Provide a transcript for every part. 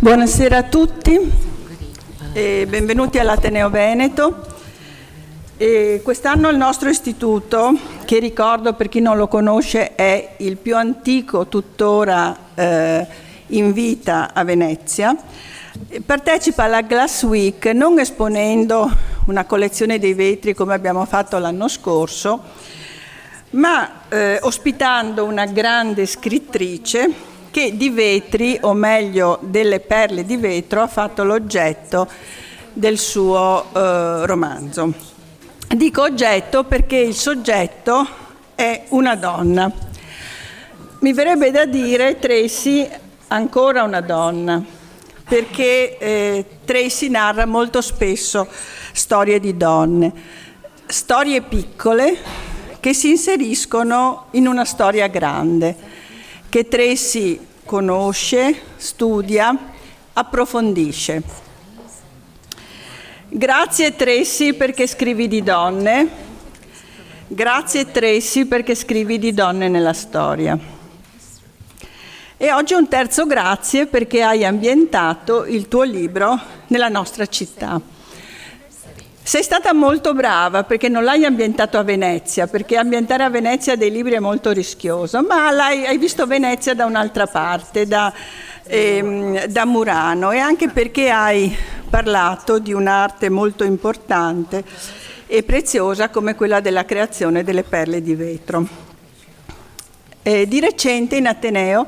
Buonasera a tutti e benvenuti all'Ateneo Veneto. Quest'anno il nostro istituto, che ricordo per chi non lo conosce è il più antico tuttora in vita a Venezia, partecipa alla Glass Week non esponendo una collezione dei vetri come abbiamo fatto l'anno scorso, ma ospitando una grande scrittrice che di vetri, o meglio delle perle di vetro, ha fatto l'oggetto del suo romanzo. Dico oggetto perché il soggetto è una donna. Mi verrebbe da dire Tracy, ancora una donna, perché Tracy narra molto spesso storie di donne, storie piccole che si inseriscono in una storia grande, che Tracy conosce, studia, approfondisce. Grazie Tracy perché scrivi di donne, grazie Tracy perché scrivi di donne nella storia. E oggi un terzo grazie perché hai ambientato il tuo libro nella nostra città. Sei stata molto brava perché non l'hai ambientato a Venezia, perché ambientare a Venezia dei libri è molto rischioso, ma hai visto Venezia da un'altra parte, da Murano, e anche perché hai parlato di un'arte molto importante e preziosa come quella della creazione delle perle di vetro. Di recente in Ateneo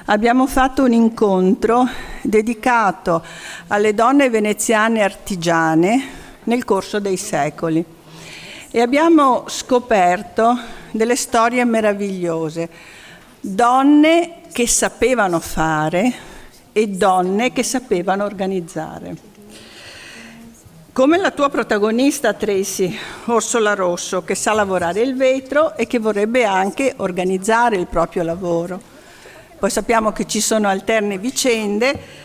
abbiamo fatto un incontro dedicato alle donne veneziane artigiane nel corso dei secoli e abbiamo scoperto delle storie meravigliose, donne che sapevano fare e donne che sapevano organizzare. Come la tua protagonista Tracy, Orsola Rosso, che sa lavorare il vetro e che vorrebbe anche organizzare il proprio lavoro. Poi sappiamo che ci sono alterne vicende,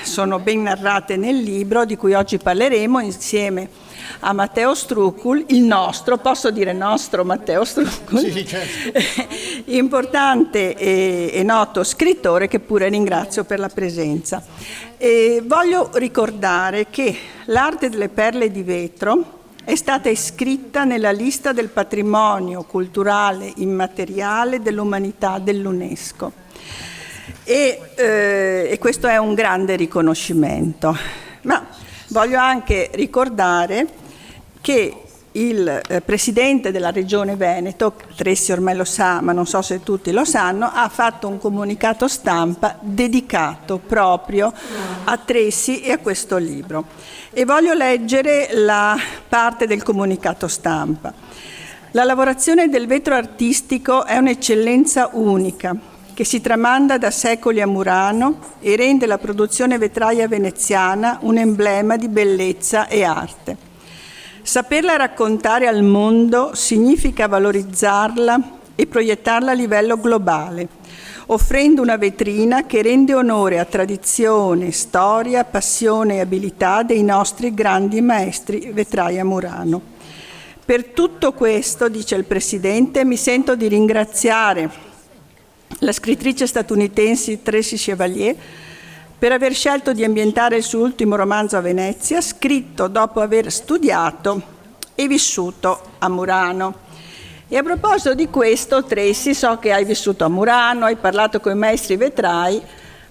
sono ben narrate nel libro di cui oggi parleremo insieme a Matteo Struccul, il nostro, posso dire nostro Matteo Struccul, sì, certo. Importante e noto scrittore che pure ringrazio per la presenza. Voglio ricordare che l'arte delle perle di vetro è stata iscritta nella lista del patrimonio culturale immateriale dell'umanità dell'UNESCO. E questo è un grande riconoscimento. Ma voglio anche ricordare che il presidente della Regione Veneto, Tracy ormai lo sa, ma non so se tutti lo sanno, ha fatto un comunicato stampa dedicato proprio a Tracy e a questo libro. E voglio leggere la parte del comunicato stampa. La lavorazione del vetro artistico è un'eccellenza unica che si tramanda da secoli a Murano e rende la produzione vetraia veneziana un emblema di bellezza e arte. Saperla raccontare al mondo significa valorizzarla e proiettarla a livello globale, offrendo una vetrina che rende onore a tradizione, storia, passione e abilità dei nostri grandi maestri vetrai a Murano. Per tutto questo, dice il Presidente, mi sento di ringraziare la scrittrice statunitense Tracy Chevalier per aver scelto di ambientare il suo ultimo romanzo a Venezia, scritto dopo aver studiato e vissuto a Murano. E a proposito di questo, Tracy, so che hai vissuto a Murano, hai parlato con i maestri vetrai,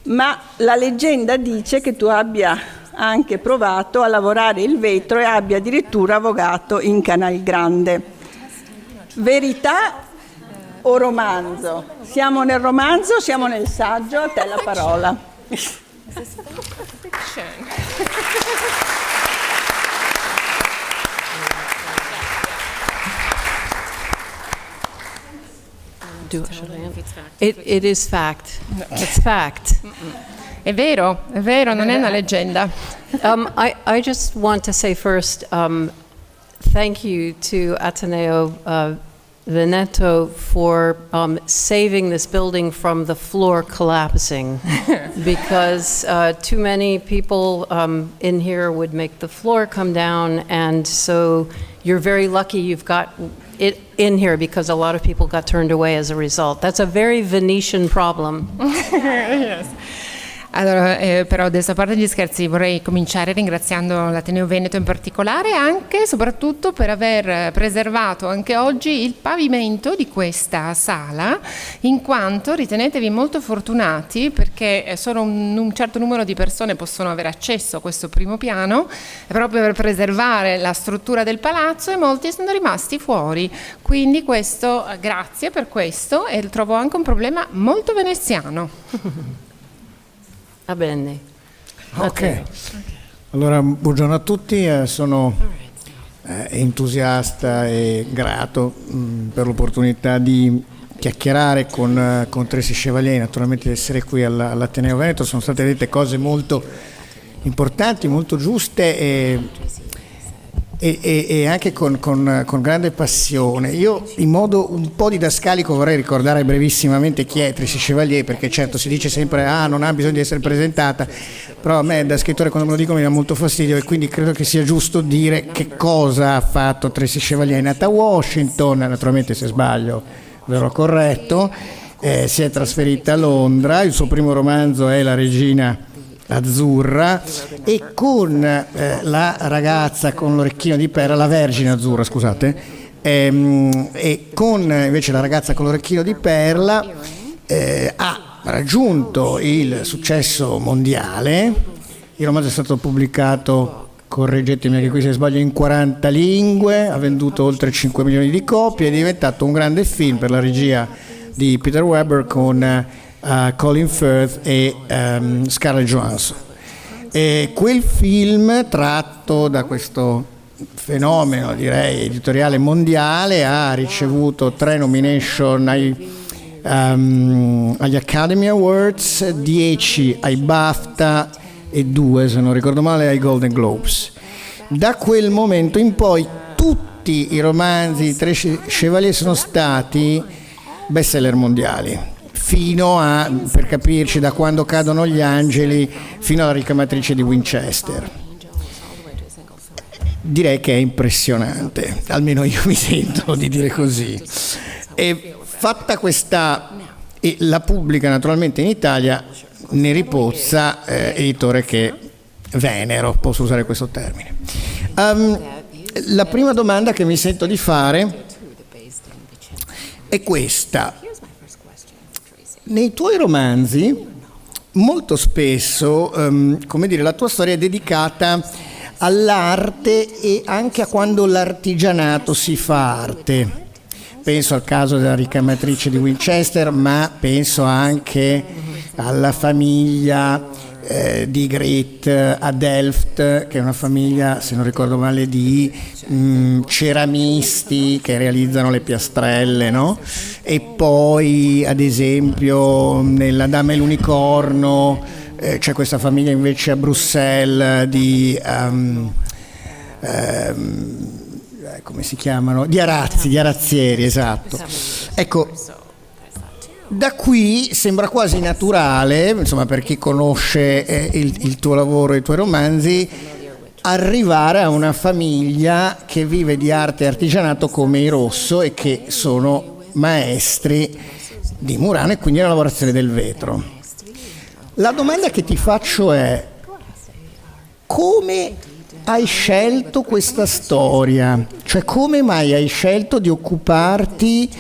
ma la leggenda dice che tu abbia anche provato a lavorare il vetro e abbia addirittura vogato in Canal Grande. Verità o romanzo? Siamo nel romanzo o siamo nel saggio? A te la parola. It is fact. It's fact. È vero, non è una leggenda. I just want to say first, thank you to Ateneo Veneto for saving this building from the floor collapsing, because too many people in here would make the floor come down, and so you're very lucky you've got it in here because a lot of people got turned away as a result. That's a very Venetian problem. Yes. Allora, però adesso a parte gli scherzi vorrei cominciare ringraziando l'Ateneo Veneto in particolare, anche e soprattutto per aver preservato anche oggi il pavimento di questa sala, in quanto ritenetevi molto fortunati perché solo un certo numero di persone possono avere accesso a questo primo piano, proprio per preservare la struttura del palazzo, e molti sono rimasti fuori. Quindi questo, grazie per questo, e trovo anche un problema molto veneziano. Va bene. Ok, allora buongiorno a tutti, sono entusiasta e grato per l'opportunità di chiacchierare con Tracy Chevalier, naturalmente di essere qui all'Ateneo Veneto. Sono state dette cose molto importanti, molto giuste e anche con grande passione. Io in modo un po' didascalico vorrei ricordare brevissimamente chi è Tracy Chevalier, perché certo si dice sempre non ha bisogno di essere presentata, però a me da scrittore quando me lo dicono mi dà molto fastidio, e quindi credo che sia giusto dire che cosa ha fatto Tracy Chevalier. È nata a Washington, naturalmente se sbaglio verrò corretto, si è trasferita a Londra, il suo primo romanzo è La regina azzurra, e con la ragazza con l'orecchino di perla, la vergine azzurra, scusate, e con invece la ragazza con l'orecchino di perla ha raggiunto il successo mondiale. Il romanzo è stato pubblicato, correggetemi anche qui se sbaglio, in 40 lingue, ha venduto oltre 5 milioni di copie, è diventato un grande film per la regia di Peter Weber con Colin Firth e Scarlett Johansson. E quel film, tratto da questo fenomeno, direi, editoriale mondiale, ha ricevuto 3 nomination agli Academy Awards, 10 ai BAFTA e 2, se non ricordo male, ai Golden Globes. Da quel momento in poi tutti i romanzi di Tracy Chevalier sono stati bestseller mondiali, fino a, per capirci, Da quando cadono gli angeli fino alla ricamatrice di Winchester. Direi che è impressionante, almeno io mi sento di dire così. E fatta questa, e la pubblica naturalmente in Italia Neri Pozza, editore che venero, posso usare questo termine. La prima domanda che mi sento di fare è questa. Nei tuoi romanzi molto spesso, come dire, la tua storia è dedicata all'arte e anche a quando l'artigianato si fa arte. Penso al caso della ricamatrice di Winchester, ma penso anche alla famiglia di Grit a Delft, che è una famiglia, se non ricordo male, di ceramisti che realizzano le piastrelle, no? E poi, ad esempio, nella Dama e l'unicorno c'è questa famiglia invece a Bruxelles di come si chiamano? Di arazzieri, esatto. Ecco, da qui sembra quasi naturale, insomma, per chi conosce il tuo lavoro e i tuoi romanzi, arrivare a una famiglia che vive di arte e artigianato come i Rosso e che sono maestri di Murano e quindi la lavorazione del vetro. La domanda che ti faccio è: come hai scelto questa storia? Cioè, come mai hai scelto di occuparti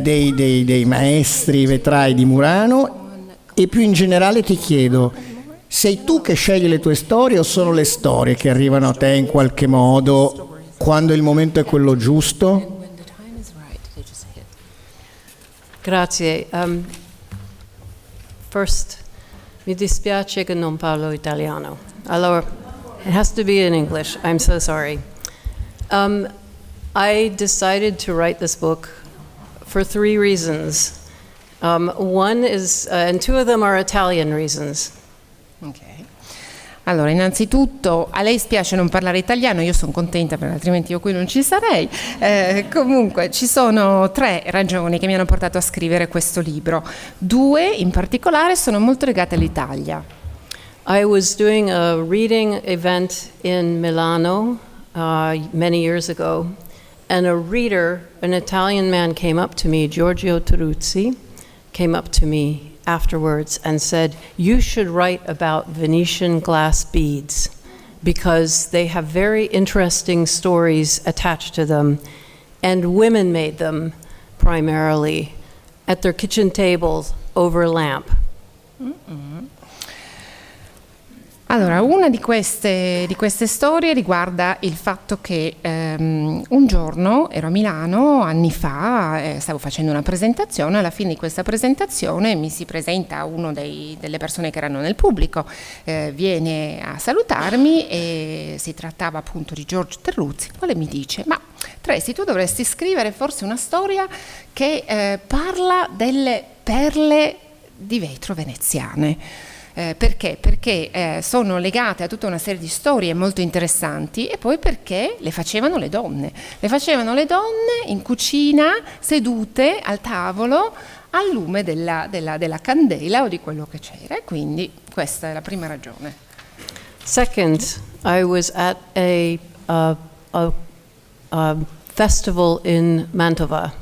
dei maestri vetrai di Murano? E più in generale ti chiedo, sei tu che scegli le tue storie o sono le storie che arrivano a te in qualche modo quando il momento è quello giusto? Grazie. First, mi dispiace che non parlo italiano. Allora, it has to be in English. I'm so sorry. I decided to write this book for 3 reasons. One is, and 2 of them are Italian reasons. Okay. Allora, innanzitutto, a lei spiace non parlare italiano, io sono contenta perché altrimenti io qui non ci sarei. Comunque, ci sono 3 ragioni che mi hanno portato a scrivere questo libro. 2 in particolare sono molto legate all'Italia. I was doing a reading event in Milano many years ago, and a reader, an Italian man, came up to me, Giorgio Teruzzi, came up to me afterwards and said, "You should write about Venetian glass beads because they have very interesting stories attached to them, and women made them primarily at their kitchen tables over a lamp." Allora, una di queste storie riguarda il fatto che un giorno ero a Milano, anni fa, stavo facendo una presentazione, alla fine di questa presentazione mi si presenta uno delle persone che erano nel pubblico, viene a salutarmi e si trattava appunto di Giorgio Terruzzi, il quale mi dice: "Ma Tracy, tu dovresti scrivere forse una storia che parla delle perle di vetro veneziane." Perché? Perché sono legate a tutta una serie di storie molto interessanti, e poi perché le facevano le donne in cucina, sedute al tavolo al lume della candela o di quello che c'era, e quindi questa è la prima ragione. Second, I was at a festival in Mantova.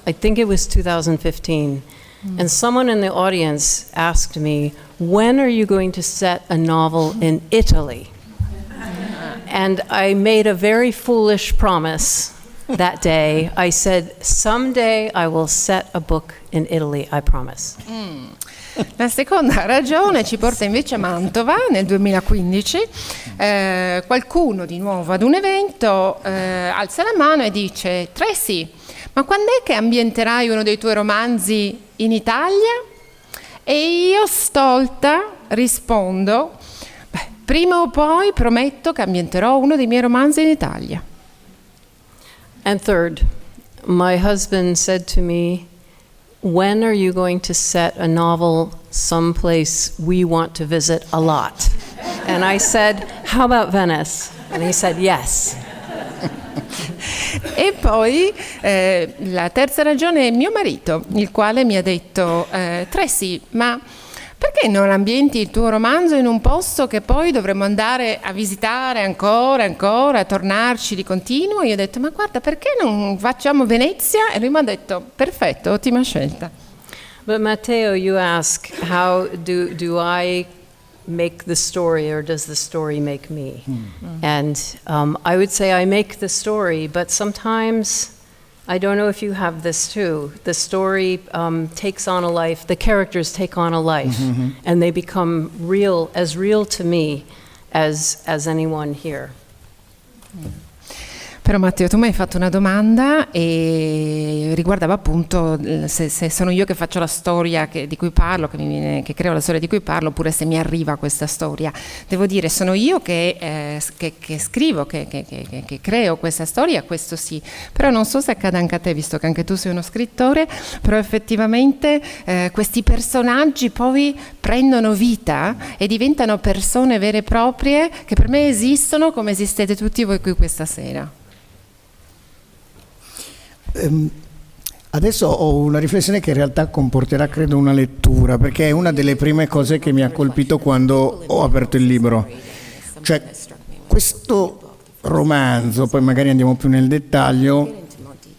I think it was 2015. And someone in the audience asked me, "When are you going to set a novel in Italy?" And I made a very foolish promise that day. I said, "Someday I will set a book in Italy, I promise." La seconda ragione ci porta invece a Mantova nel 2015. Qualcuno di nuovo ad un evento alza la mano e dice: "Tracy, ma quando è che ambienterai uno dei tuoi romanzi in Italia?" E io stolta rispondo: "Beh, prima o poi prometto che ambienterò uno dei miei romanzi in Italia." And third, my husband said to me, "When are you going to set a novel someplace we want to visit a lot?" And I said, "How about Venice?" And he said, "Yes." E poi la terza ragione è mio marito, il quale mi ha detto: "Tracy, ma perché non ambienti il tuo romanzo in un posto che poi dovremmo andare a visitare ancora, a tornarci di continuo?" Io ho detto: "Ma guarda, perché non facciamo Venezia?" E lui mi ha detto: "Perfetto, ottima scelta." But Matteo, you ask, how do I make the story, or does the story make me? And I would say I make the story, but sometimes, I don't know if you have this too, the story takes on a life, the characters take on a life, and they become real to me as anyone here. Però Matteo, tu mi hai fatto una domanda e riguardava appunto se sono io che faccio la storia di cui parlo, che creo la storia di cui parlo, oppure se mi arriva questa storia. Devo dire, sono io che scrivo, che creo questa storia, questo sì. Però non so se accade anche a te, visto che anche tu sei uno scrittore, però effettivamente questi personaggi poi prendono vita e diventano persone vere e proprie che per me esistono come esistete tutti voi qui questa sera. Adesso ho una riflessione che in realtà comporterà, credo, una lettura, perché è una delle prime cose che mi ha colpito quando ho aperto il libro. Cioè, questo romanzo, poi magari andiamo più nel dettaglio,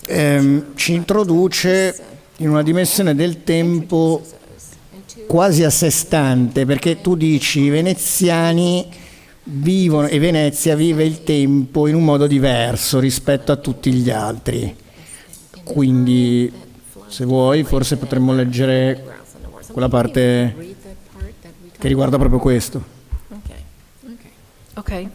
ci introduce in una dimensione del tempo quasi a sé stante, perché tu dici i veneziani vivono e Venezia vive il tempo in un modo diverso rispetto a tutti gli altri. Quindi, se vuoi, forse potremmo leggere quella parte che riguarda proprio questo. Okay.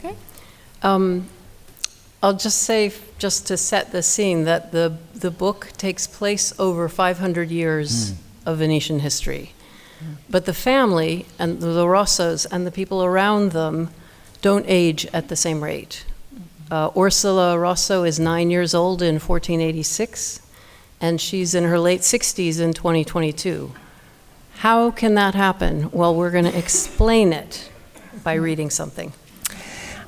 I'll just say, just to set the scene, that the book takes place over 500 years of Venetian history. But the family and the Rossos and the people around them don't age at the same rate. Ursula Rosso is 9 years old in 1486, and she's in her late 60s in 2022. How can that happen? Well, we're going to explain it by reading something.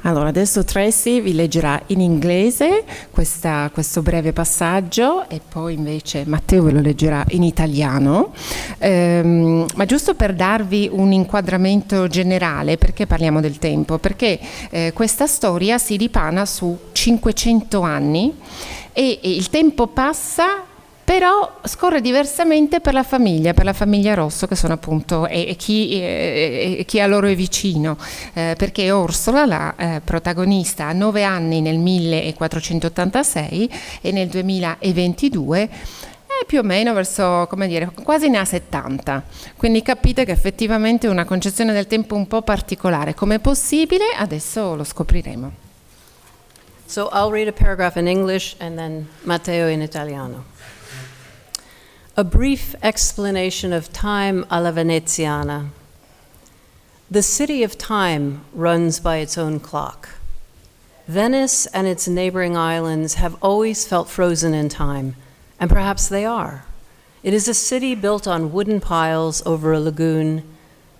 Allora, adesso Tracy vi leggerà in inglese questo breve passaggio e poi invece Matteo ve lo leggerà in italiano, ma giusto per darvi un inquadramento generale, perché parliamo del tempo? Perché questa storia si dipana su 500 anni e il tempo passa però scorre diversamente per la famiglia Rosso, che sono appunto chi a loro è vicino, perché Orsola, la protagonista, ha 9 anni nel 1486 e nel 2022 è più o meno verso, come dire, quasi ne ha 70, quindi capite che effettivamente è una concezione del tempo un po' particolare. Com'è possibile? Adesso lo scopriremo. So I'll read a paragraph in English and then Matteo in Italiano. A brief explanation of time alla veneziana. The city of time runs by its own clock. Venice and its neighboring islands have always felt frozen in time, and perhaps they are. It is a city built on wooden piles over a lagoon,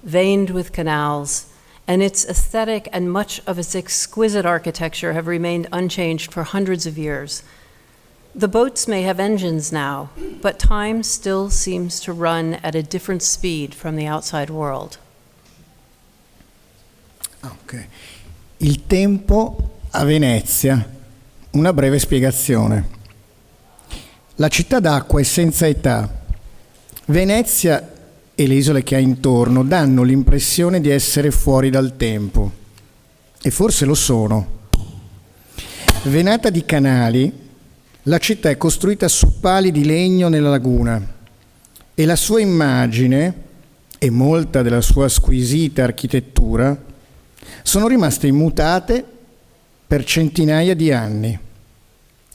veined with canals, and its aesthetic and much of its exquisite architecture have remained unchanged for hundreds of years. The boats may have engines now, but time still seems to run at a different speed from the outside world. Okay. Il tempo a Venezia. Una breve spiegazione. La città d'acqua è senza età. Venezia e le isole che ha intorno danno l'impressione di essere fuori dal tempo. E forse lo sono. Venata di canali, la città è costruita su pali di legno nella laguna e la sua immagine e molta della sua squisita architettura sono rimaste immutate per centinaia di anni.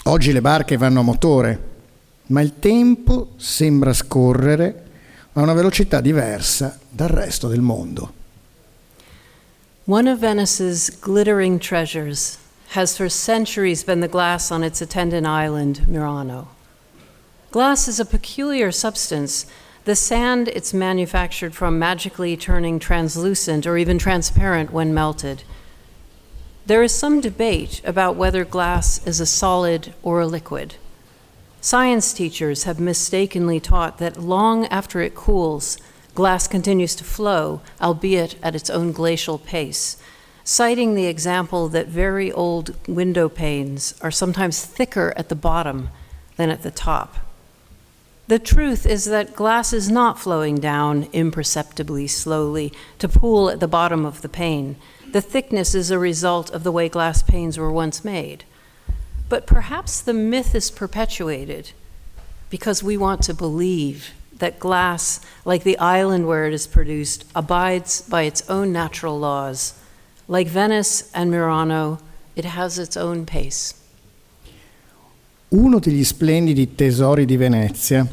Oggi le barche vanno a motore, ma il tempo sembra scorrere a una velocità diversa dal resto del mondo. One of Venice's glittering treasures has for centuries been the glass on its attendant island, Murano. Glass is a peculiar substance, the sand it's manufactured from magically turning translucent or even transparent when melted. There is some debate about whether glass is a solid or a liquid. Science teachers have mistakenly taught that long after it cools, glass continues to flow, albeit at its own glacial pace, citing the example that very old window panes are sometimes thicker at the bottom than at the top. The truth is that glass is not flowing down imperceptibly slowly to pool at the bottom of the pane. The thickness is a result of the way glass panes were once made. But perhaps the myth is perpetuated because we want to believe that glass, like the island where it is produced, abides by its own natural laws. Like Venice and Murano, it has its own pace. Uno degli splendidi tesori di Venezia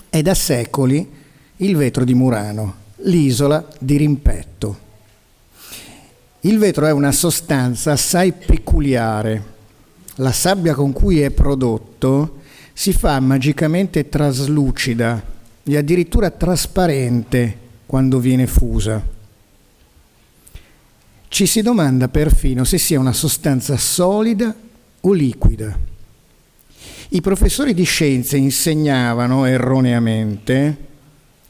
è da secoli il vetro di Murano, l'isola di rimpetto. Il vetro è una sostanza assai peculiare. La sabbia con cui è prodotto si fa magicamente traslucida e addirittura trasparente quando viene fusa. Ci si domanda perfino se sia una sostanza solida o liquida. I professori di scienze insegnavano erroneamente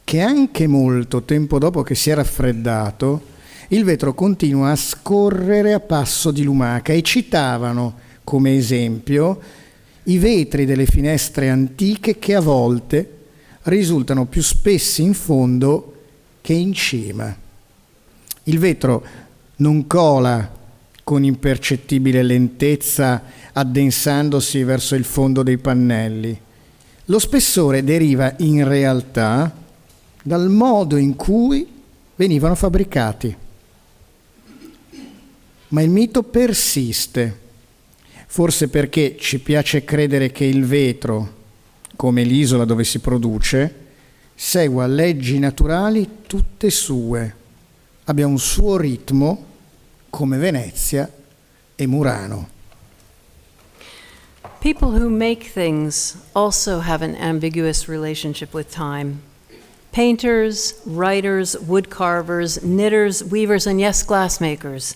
che anche molto tempo dopo che si è raffreddato, il vetro continua a scorrere a passo di lumaca e citavano come esempio i vetri delle finestre antiche che a volte risultano più spessi in fondo che in cima. Il vetro non cola con impercettibile lentezza addensandosi verso il fondo dei pannelli. Lo spessore deriva in realtà dal modo in cui venivano fabbricati. Ma il mito persiste, forse perché ci piace credere che il vetro, come l'isola dove si produce, segua leggi naturali tutte sue, abbia un suo ritmo come Venezia e Murano. People who make things also have an ambiguous relationship with time. Painters, writers, wood carvers, knitters, weavers, and yes, glassmakers.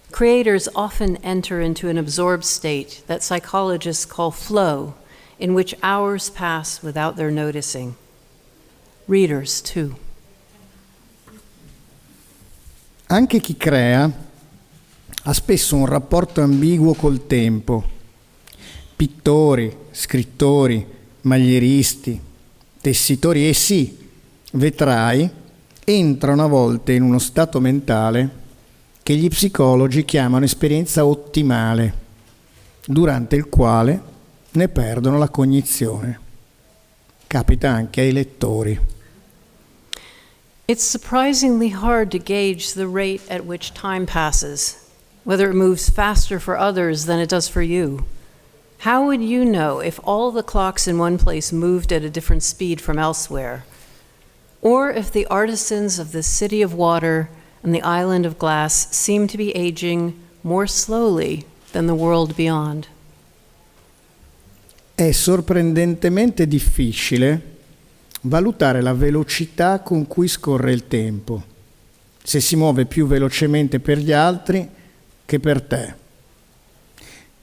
Creators often enter into an absorbed state that psychologists call flow, in which hours pass without their noticing. Readers, too. Anche chi crea ha spesso un rapporto ambiguo col tempo. Pittori, scrittori, maglieristi, tessitori e sì, vetrai, entrano a volte in uno stato mentale che gli psicologi chiamano esperienza ottimale, durante il quale ne perdono la cognizione. Capita anche ai lettori. It's surprisingly hard to gauge the rate at which time passes, whether it moves faster for others than it does for you. How would you know if all the clocks in one place moved at a different speed from elsewhere? Or if the artisans of the city of water and the island of glass seem to be aging more slowly than the world beyond? È sorprendentemente difficile valutare la velocità con cui scorre il tempo, se si muove più velocemente per gli altri che per te.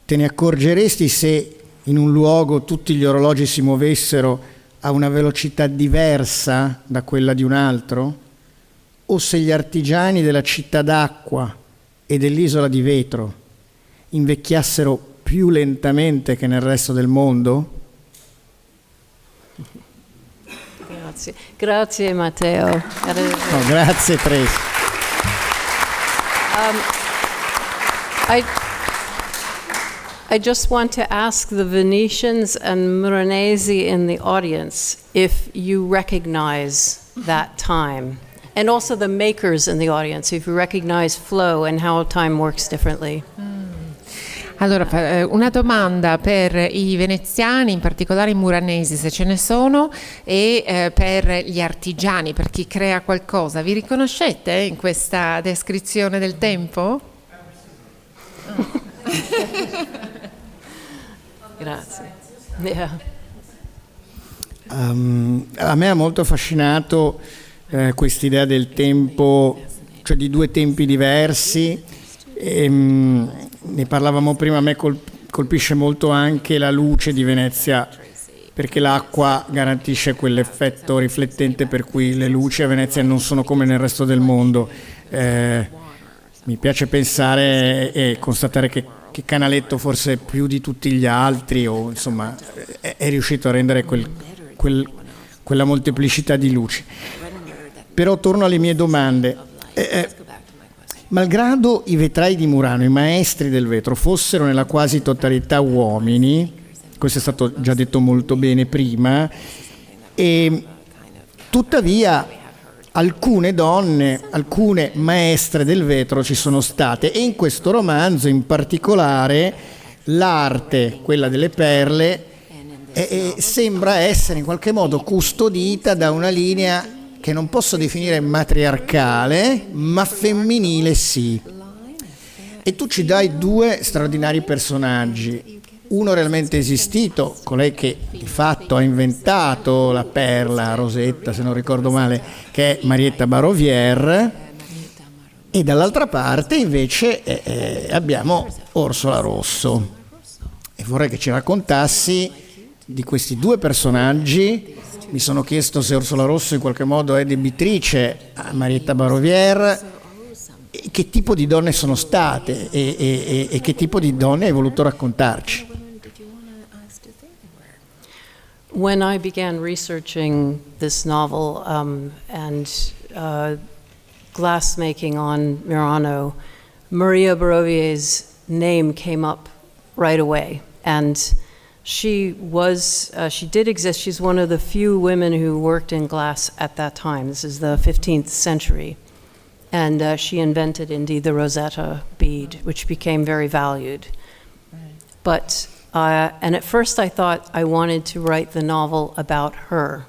Te ne accorgeresti se in un luogo tutti gli orologi si muovessero a una velocità diversa da quella di un altro? O se gli artigiani della città d'acqua e dell'isola di vetro invecchiassero più lentamente che nel resto del mondo? Grazie. Grazie Matteo. No, grazie Tracy. I just want to ask the Venetians and Milanese in the audience if you recognize that time, and also the makers in the audience, if you recognize flow and how time works differently. Allora, una domanda per i veneziani, in particolare i muranesi, se ce ne sono, e per gli artigiani, per chi crea qualcosa. Vi riconoscete in questa descrizione del tempo? Grazie. Yeah. A me ha molto affascinato quest'idea del tempo, cioè di due tempi diversi. Ne parlavamo prima, a me colpisce molto anche la luce di Venezia, perché l'acqua garantisce quell'effetto riflettente per cui le luci a Venezia non sono come nel resto del mondo. Mi piace pensare e constatare che Canaletto, forse più di tutti gli altri, o insomma è riuscito a rendere quella molteplicità di luci. Però torno alle mie domande. Malgrado i vetrai di Murano, i maestri del vetro, fossero nella quasi totalità uomini, questo è stato già detto molto bene prima, e tuttavia alcune donne, alcune maestre del vetro ci sono state, e in questo romanzo in particolare l'arte, quella delle perle, sembra essere in qualche modo custodita da una linea che non posso definire matriarcale, ma femminile sì. E tu ci dai due straordinari personaggi, uno realmente esistito, colei che di fatto ha inventato la perla, Rosetta se non ricordo male, che è Marietta Barovière, e dall'altra parte invece abbiamo Orsola Rosso. E vorrei che ci raccontassi di questi due personaggi. Mi sono chiesto se Orsola Rosso in qualche modo è debitrice a Marietta Barovière, e che tipo di donne sono state e che tipo di donne hai voluto raccontarci. When I began researching this novel and glassmaking on Murano, Maria Barovier's name came up right away, and she did exist. She's one of the few women who worked in glass at that time. This is the 15th century. And she invented, indeed, the Rosetta bead, which became very valued. But, and at first I thought I wanted to write the novel about her.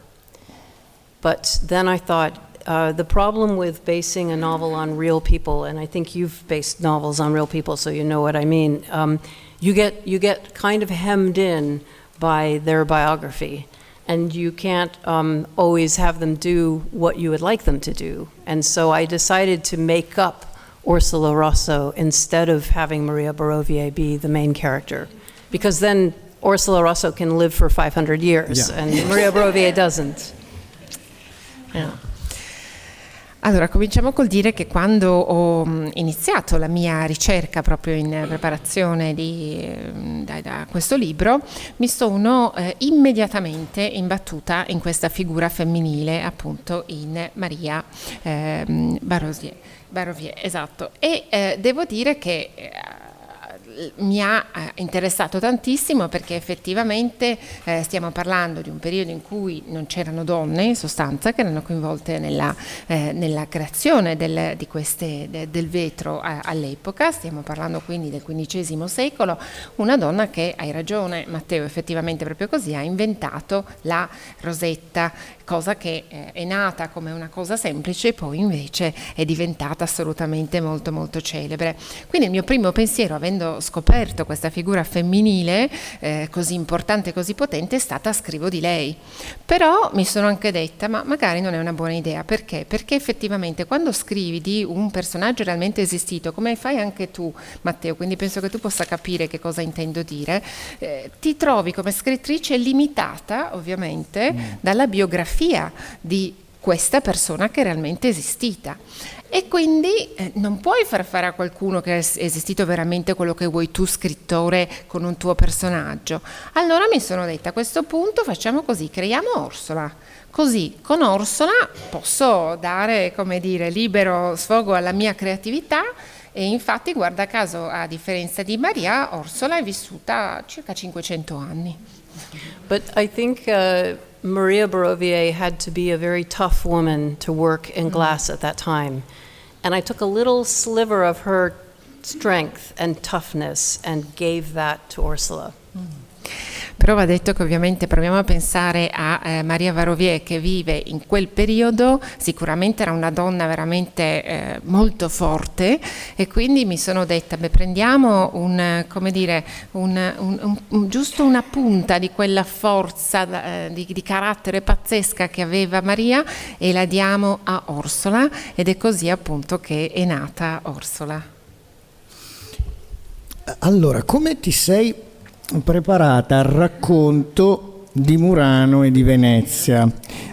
But then I thought, the problem with basing a novel on real people, and I think you've based novels on real people, so you know what I mean, you get kind of hemmed in by their biography, and you can't always have them do what you would like them to do. And so I decided to make up Orsola Rosso instead of having Maria Barovière be the main character, because then Orsola Rosso can live for 500 years, and Maria Barovière doesn't. Yeah. Allora, cominciamo col dire che quando ho iniziato la mia ricerca proprio in preparazione da questo libro, mi sono immediatamente imbattuta in questa figura femminile, appunto in Maria Barovier, esatto. E devo dire che mi ha interessato tantissimo perché effettivamente stiamo parlando di un periodo in cui non c'erano donne in sostanza che erano coinvolte nella creazione del vetro all'epoca. Stiamo parlando quindi del XV secolo. Una donna che, hai ragione Matteo, effettivamente proprio così, ha inventato la rosetta, cosa che è nata come una cosa semplice e poi invece è diventata assolutamente molto molto celebre. Quindi il mio primo pensiero, avendo scoperto questa figura femminile così importante, così potente, è stata: scrivo di lei. Però mi sono anche detta, ma magari non è una buona idea. Perché? Perché effettivamente quando scrivi di un personaggio realmente esistito, come fai anche tu Matteo, quindi penso che tu possa capire che cosa intendo dire, ti trovi come scrittrice limitata ovviamente dalla biografia di questa persona che è realmente esistita. E quindi non puoi far fare a qualcuno che è esistito veramente quello che vuoi tu, scrittore, con un tuo personaggio. Allora mi sono detta: a questo punto facciamo così, creiamo Orsola. Così con Orsola posso dare, come dire, libero sfogo alla mia creatività. E infatti, guarda caso, a differenza di Maria, Orsola è vissuta circa 500 anni. But I think Maria Barovier had to be a very tough woman to work in glass at that time. And I took a little sliver of her strength and toughness and gave that to Ursula. Però va detto che ovviamente proviamo a pensare a Maria Barovier, che vive in quel periodo, sicuramente era una donna veramente molto forte, e quindi mi sono detta: beh, prendiamo giusto una punta di quella forza di carattere pazzesca che aveva Maria e la diamo a Orsola, ed è così appunto che è nata Orsola. Allora, come ti sei preparata al racconto di Murano e di Venezia?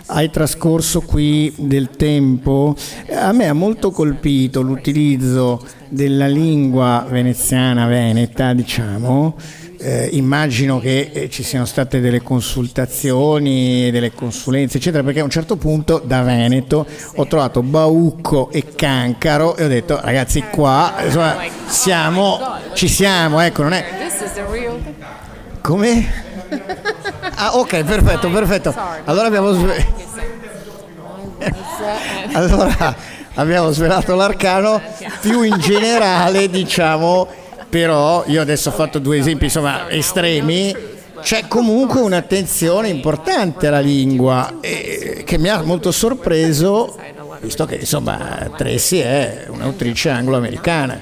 Hai trascorso qui del tempo. A me ha molto colpito l'utilizzo della lingua veneziana, veneta, diciamo. Immagino che ci siano state delle consultazioni, delle consulenze, eccetera, perché a un certo punto da Veneto ho trovato Baucco e Cancaro e ho detto: ragazzi, qua insomma, ci siamo, ecco, non è. Come? Ah, ok, perfetto. Allora abbiamo svelato l'arcano più in generale, diciamo. Però io adesso ho fatto due esempi, insomma, estremi. C'è comunque un'attenzione importante alla lingua che mi ha molto sorpreso, visto che insomma Tracy è un'autrice anglo-americana.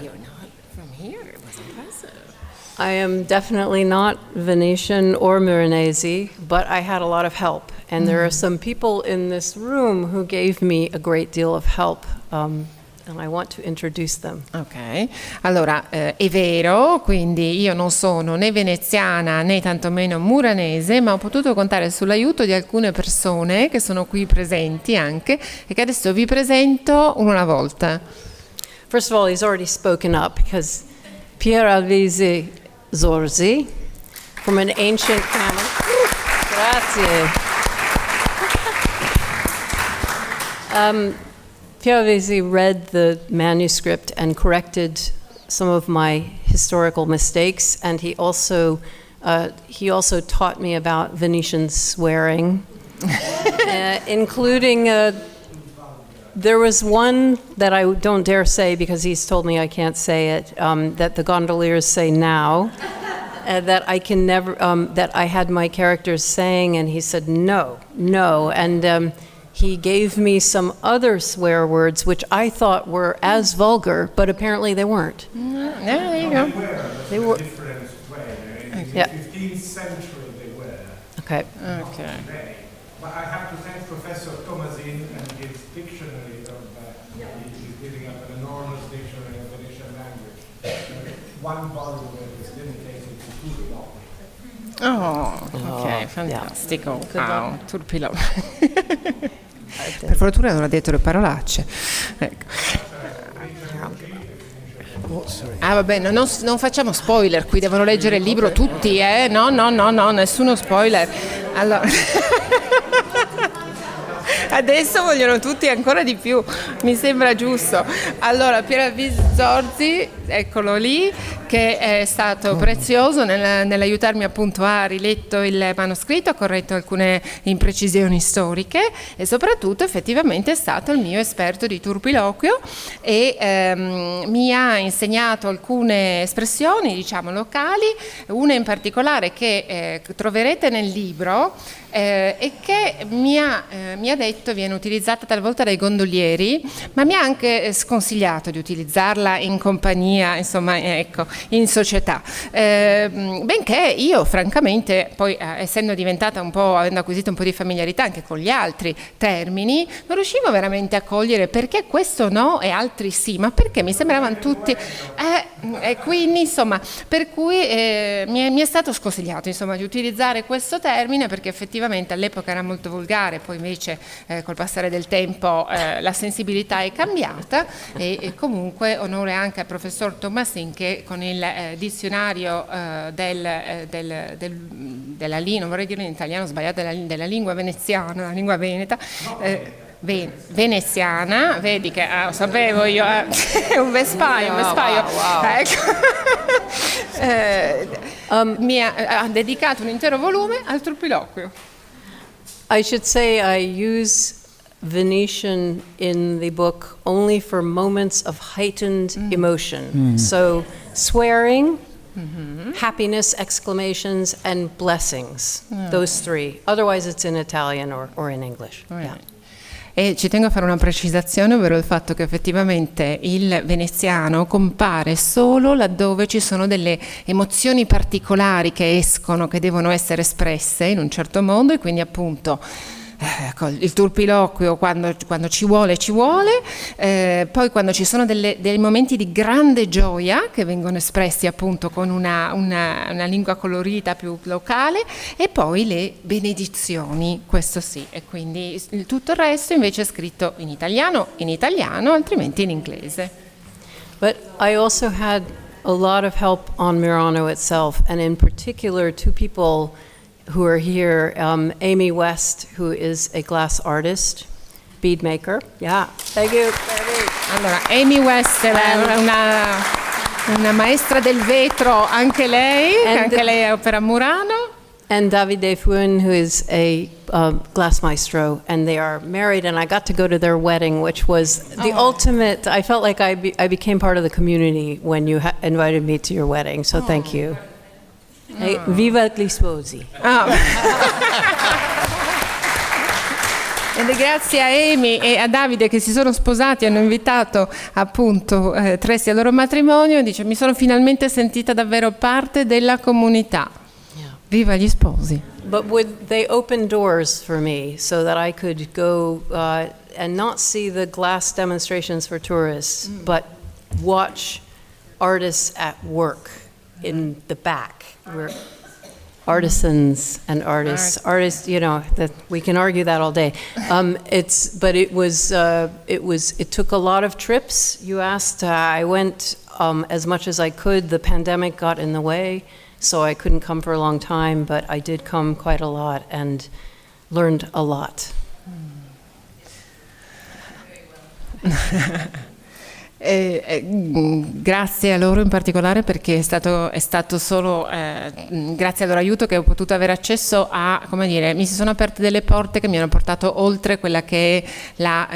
I am definitely not Venetian or Milanese, but I had a lot of help. And there are some people in this room who gave me a great deal of help. And I want to introduce them. Ok, allora è vero, quindi io non sono né veneziana né tantomeno muranese, ma ho potuto contare sull'aiuto di alcune persone che sono qui presenti anche e che adesso vi presento una volta. First of all, he's already spoken up because Pier Alvise Zorzi, from an ancient family. Grazie. Pier Alvise read the manuscript and corrected some of my historical mistakes, and he also taught me about Venetian swearing, including there was one that I don't dare say because he's told me I can't say it, that the gondoliers say now, that I can never, that I had my characters saying, and he said no, and he gave me some other swear words which I thought were as vulgar, but apparently they weren't. There you go. They were in a different way. In the 15th century they were. Okay. But I have to thank Professor Tomasin and his dictionary of, he's giving up an enormous dictionary of Venetian language. One volume that is dedicated to Turpilov. Oh, ok, fantastico. Wow, Turpilov. Per fortuna non ha detto le parolacce. Ecco. Ah vabbè, non facciamo spoiler, qui devono leggere il libro tutti, no, nessuno spoiler. Allora... Adesso vogliono tutti ancora di più, mi sembra giusto. Allora, Pier Zorzi, eccolo lì, che è stato prezioso nell'aiutarmi appunto a riletto il manoscritto, ha corretto alcune imprecisioni storiche e soprattutto effettivamente è stato il mio esperto di turpiloquio e mi ha insegnato alcune espressioni, diciamo, locali, una in particolare che troverete nel libro e che mi ha detto viene utilizzata talvolta dai gondolieri, ma mi ha anche sconsigliato di utilizzarla in compagnia, insomma, ecco, in società. Benché io francamente, poi essendo diventata un po', avendo acquisito un po' di familiarità anche con gli altri termini, non riuscivo veramente a cogliere perché questo no e altri sì, ma perché mi sembravano tutti e quindi insomma, per cui mi è stato sconsigliato insomma di utilizzare questo termine perché effettivamente all'epoca era molto volgare, poi invece col passare del tempo la sensibilità è cambiata e comunque onore anche al professor Tomasin che con il dizionario della lingua, non vorrei dire in italiano sbagliato, della lingua veneziana, la lingua veneta, veneziana, vedi che sapevo io, è un vespaio, wow. Ecco. Mi ha dedicato un intero volume al turpiloquio. I should say I use Venetian in the book only for moments of heightened emotion. So swearing, happiness, exclamations, and blessings. Those three. Otherwise it's in Italian or in English. Yeah. E ci tengo a fare una precisazione, ovvero il fatto che effettivamente il veneziano compare solo laddove ci sono delle emozioni particolari che escono, che devono essere espresse in un certo modo e quindi appunto il turpiloquio quando ci vuole, poi quando ci sono dei momenti di grande gioia che vengono espressi appunto con una lingua colorita più locale e poi le benedizioni, questo sì, e quindi tutto il resto invece è scritto in italiano, altrimenti in inglese. But I also had a lot of help on Murano itself, and in particular two people who are here, Amy West, who is a glass artist, bead maker. Yeah, thank you. Allora, Amy West è una maestra del vetro, anche lei opera a Murano. And Davide Fuin, who is a glass maestro, and they are married, and I got to go to their wedding, which was the ultimate. I felt like I became part of the community when you invited me to your wedding, so thank you. Viva gli sposi. Ed è grazie a Amy e a Davide che si sono sposati, hanno invitato appunto Tracy al loro matrimonio, dice mi sono finalmente sentita davvero parte della comunità. Viva gli sposi. But they opened doors for me so that I could go and not see the glass demonstrations for tourists, but watch artists at work in the back. We're artisans and artists, you know, that we can argue that all day. It took a lot of trips. You asked, I went as much as I could. The pandemic got in the way, so I couldn't come for a long time, but I did come quite a lot and learned a lot. Grazie a loro in particolare perché è stato solo grazie al loro aiuto che ho potuto avere accesso a, come dire, mi si sono aperte delle porte che mi hanno portato oltre quella che è la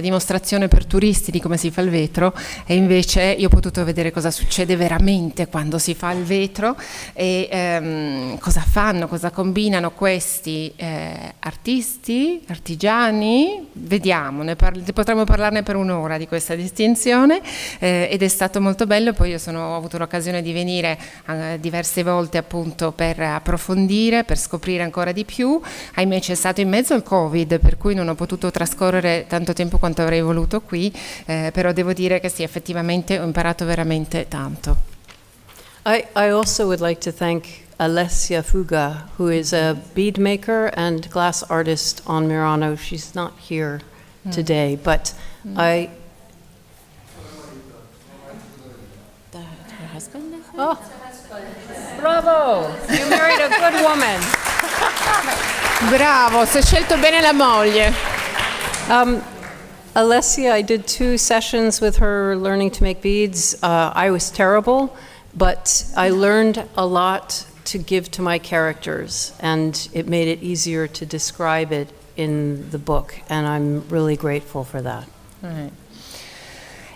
dimostrazione per turisti di come si fa il vetro, e invece io ho potuto vedere cosa succede veramente quando si fa il vetro e cosa fanno, cosa combinano questi artisti, artigiani. Vediamo, potremmo parlarne per un'ora di questa distinzione. Ed è stato molto bello. Poi io ho avuto l'occasione di venire diverse volte appunto per approfondire, per scoprire ancora di più. Ahimè c'è stato in mezzo il Covid, per cui non ho potuto trascorrere tanto tempo quanto avrei voluto qui, però devo dire che sì, effettivamente ho imparato veramente tanto. I also would like to thank Alessia Fuga, who is a bead maker and glass artist on Murano. She's not here today, but I... Her husband? Oh, bravo! You married a good woman. Bravo, si è scelto bene la moglie. Alessia, I did 2 sessions with her learning to make beads. I was terrible, but I learned a lot to give to my characters, and it made it easier to describe it in the book, and I'm really grateful for that.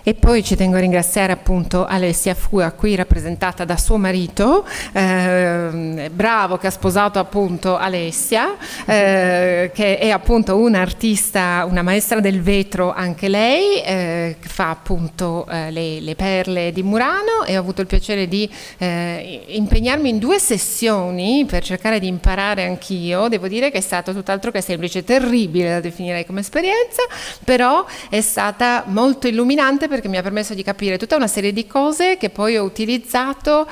E poi ci tengo a ringraziare appunto Alessia Fuga, qui rappresentata da suo marito, bravo, che ha sposato appunto Alessia, che è appunto un'artista, una maestra del vetro anche lei, che fa appunto le perle di Murano, e ho avuto il piacere di impegnarmi in 2 sessioni per cercare di imparare anch'io. Devo dire che è stato tutt'altro che semplice, terribile da definire come esperienza, però è stata molto illuminante perché mi ha permesso di capire tutta una serie di cose che poi ho utilizzato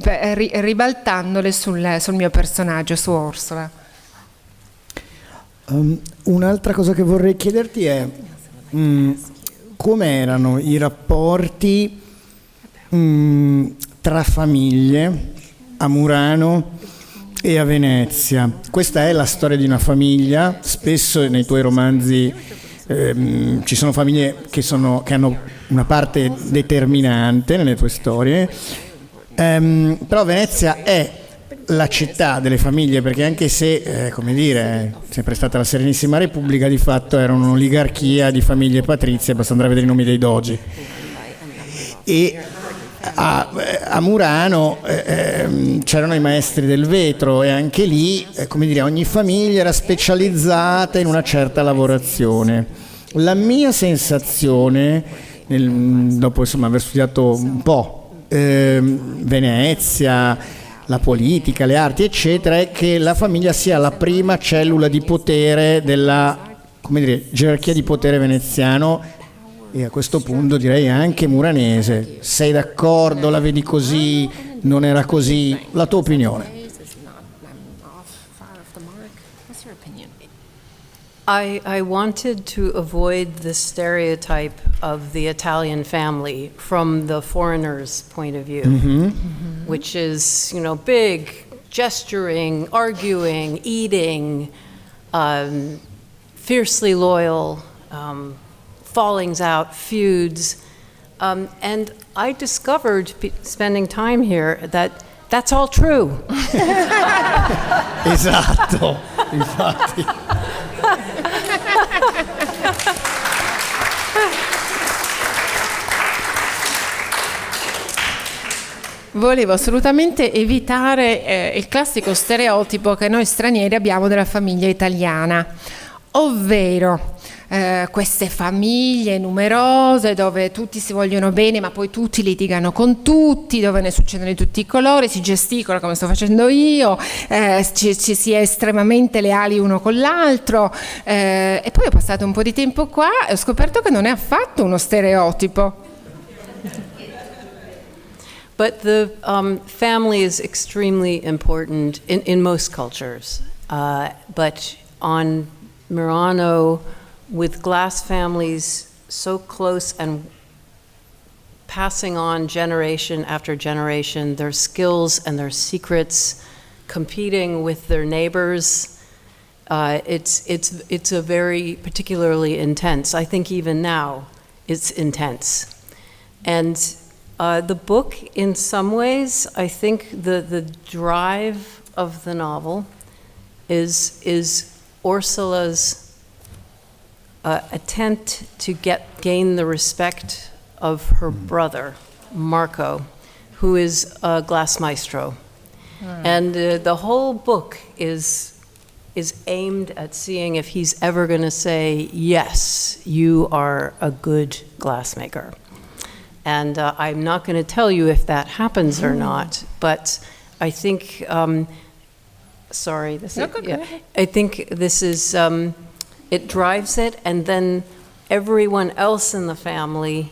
ribaltandole sul mio personaggio, su Orsola. Un'altra cosa che vorrei chiederti è come erano i rapporti tra famiglie a Murano e a Venezia. Questa è la storia di una famiglia, spesso nei tuoi romanzi ci sono famiglie che hanno una parte determinante nelle tue storie, però Venezia è la città delle famiglie, perché anche se, come dire, è sempre stata la Serenissima Repubblica, di fatto era un'oligarchia di famiglie patrizie, basta andare a vedere i nomi dei dogi. E a Murano c'erano i maestri del vetro, e anche lì, come dire, ogni famiglia era specializzata in una certa lavorazione. La mia sensazione, dopo insomma aver studiato un po' Venezia, la politica, le arti eccetera, è che la famiglia sia la prima cellula di potere della, come dire, gerarchia di potere veneziano, e a questo punto direi anche muranese. Sei d'accordo? La vedi così? Non era così? La tua opinione? I wanted to avoid the stereotype of the Italian family from the foreigner's point of view, which is, you know, big, gesturing, arguing, eating, fiercely loyal, fallings out, feuds. And I discovered, spending time here, that that's all true. Esatto, infatti. Volevo assolutamente evitare il classico stereotipo che noi stranieri abbiamo della famiglia italiana, ovvero queste famiglie numerose dove tutti si vogliono bene ma poi tutti litigano con tutti, dove ne succedono di tutti i colori, si gesticola come sto facendo io, ci si è estremamente leali uno con l'altro, e poi ho passato un po' di tempo qua e ho scoperto che non è affatto uno stereotipo. But the family is extremely important in most cultures. But on Murano, with glass families so close and passing on generation after generation, their skills and their secrets, competing with their neighbors, it's a very particularly intense. I think even now it's intense. And the book, in some ways, I think the drive of the novel is Ursula's attempt to gain the respect of her brother, Marco, who is a glass maestro. And the whole book is aimed at seeing if he's ever going to say, yes, you are a good glassmaker. And I'm not going to tell you if that happens or not, but I think, sorry, this is, yeah, I think this is, it drives it, and then everyone else in the family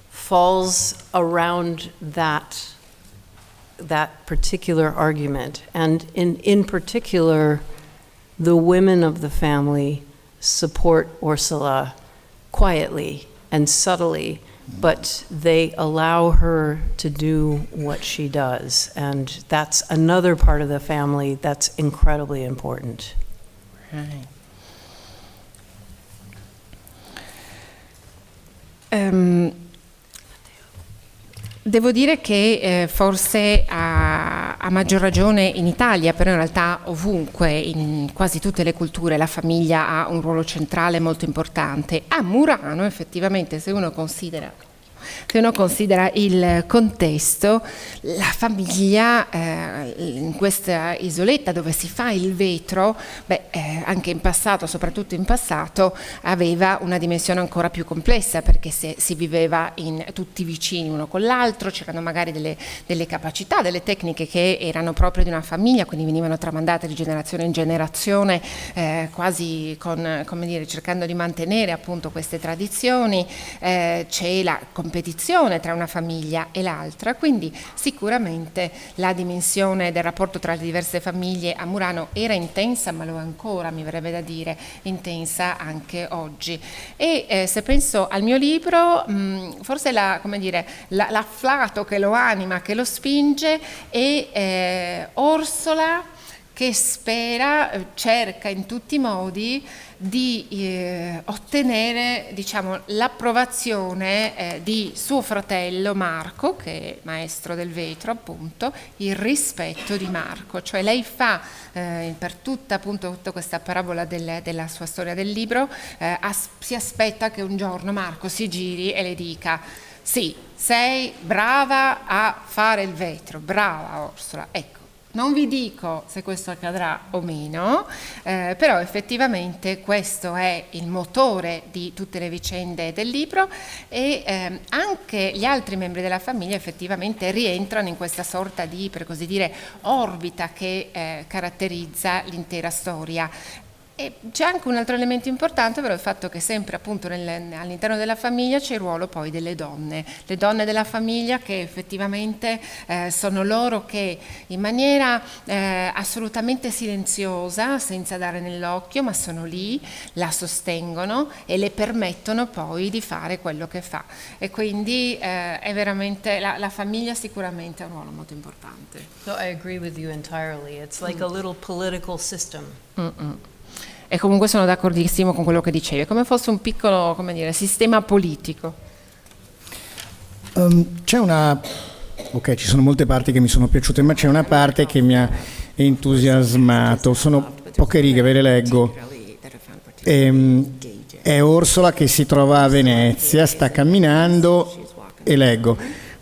falls around that that particular argument. And in particular, the women of the family support Ursula quietly and subtly, but they allow her to do what she does. And that's another part of the family that's incredibly important. Right. Devo dire che forse a maggior ragione in Italia, però in realtà ovunque, in quasi tutte le culture, la famiglia ha un ruolo centrale molto importante. A Murano, effettivamente, se uno considera il contesto, la famiglia in questa isoletta dove si fa il vetro, anche in passato, soprattutto in passato, aveva una dimensione ancora più complessa, perché si viveva tutti vicini uno con l'altro, c'erano magari delle capacità, delle tecniche che erano proprie di una famiglia, quindi venivano tramandate di generazione in generazione, quasi cercando di mantenere appunto queste tradizioni. C'è la competizione tra una famiglia e l'altra, quindi sicuramente la dimensione del rapporto tra le diverse famiglie a Murano era intensa, ma lo è ancora, mi verrebbe da dire, intensa anche oggi. E se penso al mio libro, forse l'afflato che lo anima, che lo spinge, è Orsola, che cerca in tutti i modi di ottenere, l'approvazione di suo fratello Marco, che è maestro del vetro, appunto, il rispetto di Marco. Cioè lei fa, per tutta questa parabola della sua storia del libro, si aspetta che un giorno Marco si giri e le dica: sì, sei brava a fare il vetro, brava Orsola, ecco. Non vi dico se questo accadrà o meno, però effettivamente questo è il motore di tutte le vicende del libro, e anche gli altri membri della famiglia effettivamente rientrano in questa sorta di, per così dire, orbita che caratterizza l'intera storia. E c'è anche un altro elemento importante, però il fatto che sempre appunto all'interno della famiglia c'è il ruolo poi delle donne, le donne della famiglia, che effettivamente sono loro che in maniera assolutamente silenziosa, senza dare nell'occhio, ma sono lì, la sostengono e le permettono poi di fare quello che fa. E quindi è veramente la famiglia sicuramente ha un ruolo molto importante. So I agree with you entirely. It's like a little political system. E comunque sono d'accordissimo con quello che dicevi, è come fosse un piccolo, sistema politico. Ok, ci sono molte parti che mi sono piaciute, ma c'è una parte che mi ha entusiasmato. Sono poche righe, ve le leggo. È Orsola che si trova a Venezia, sta camminando e leggo: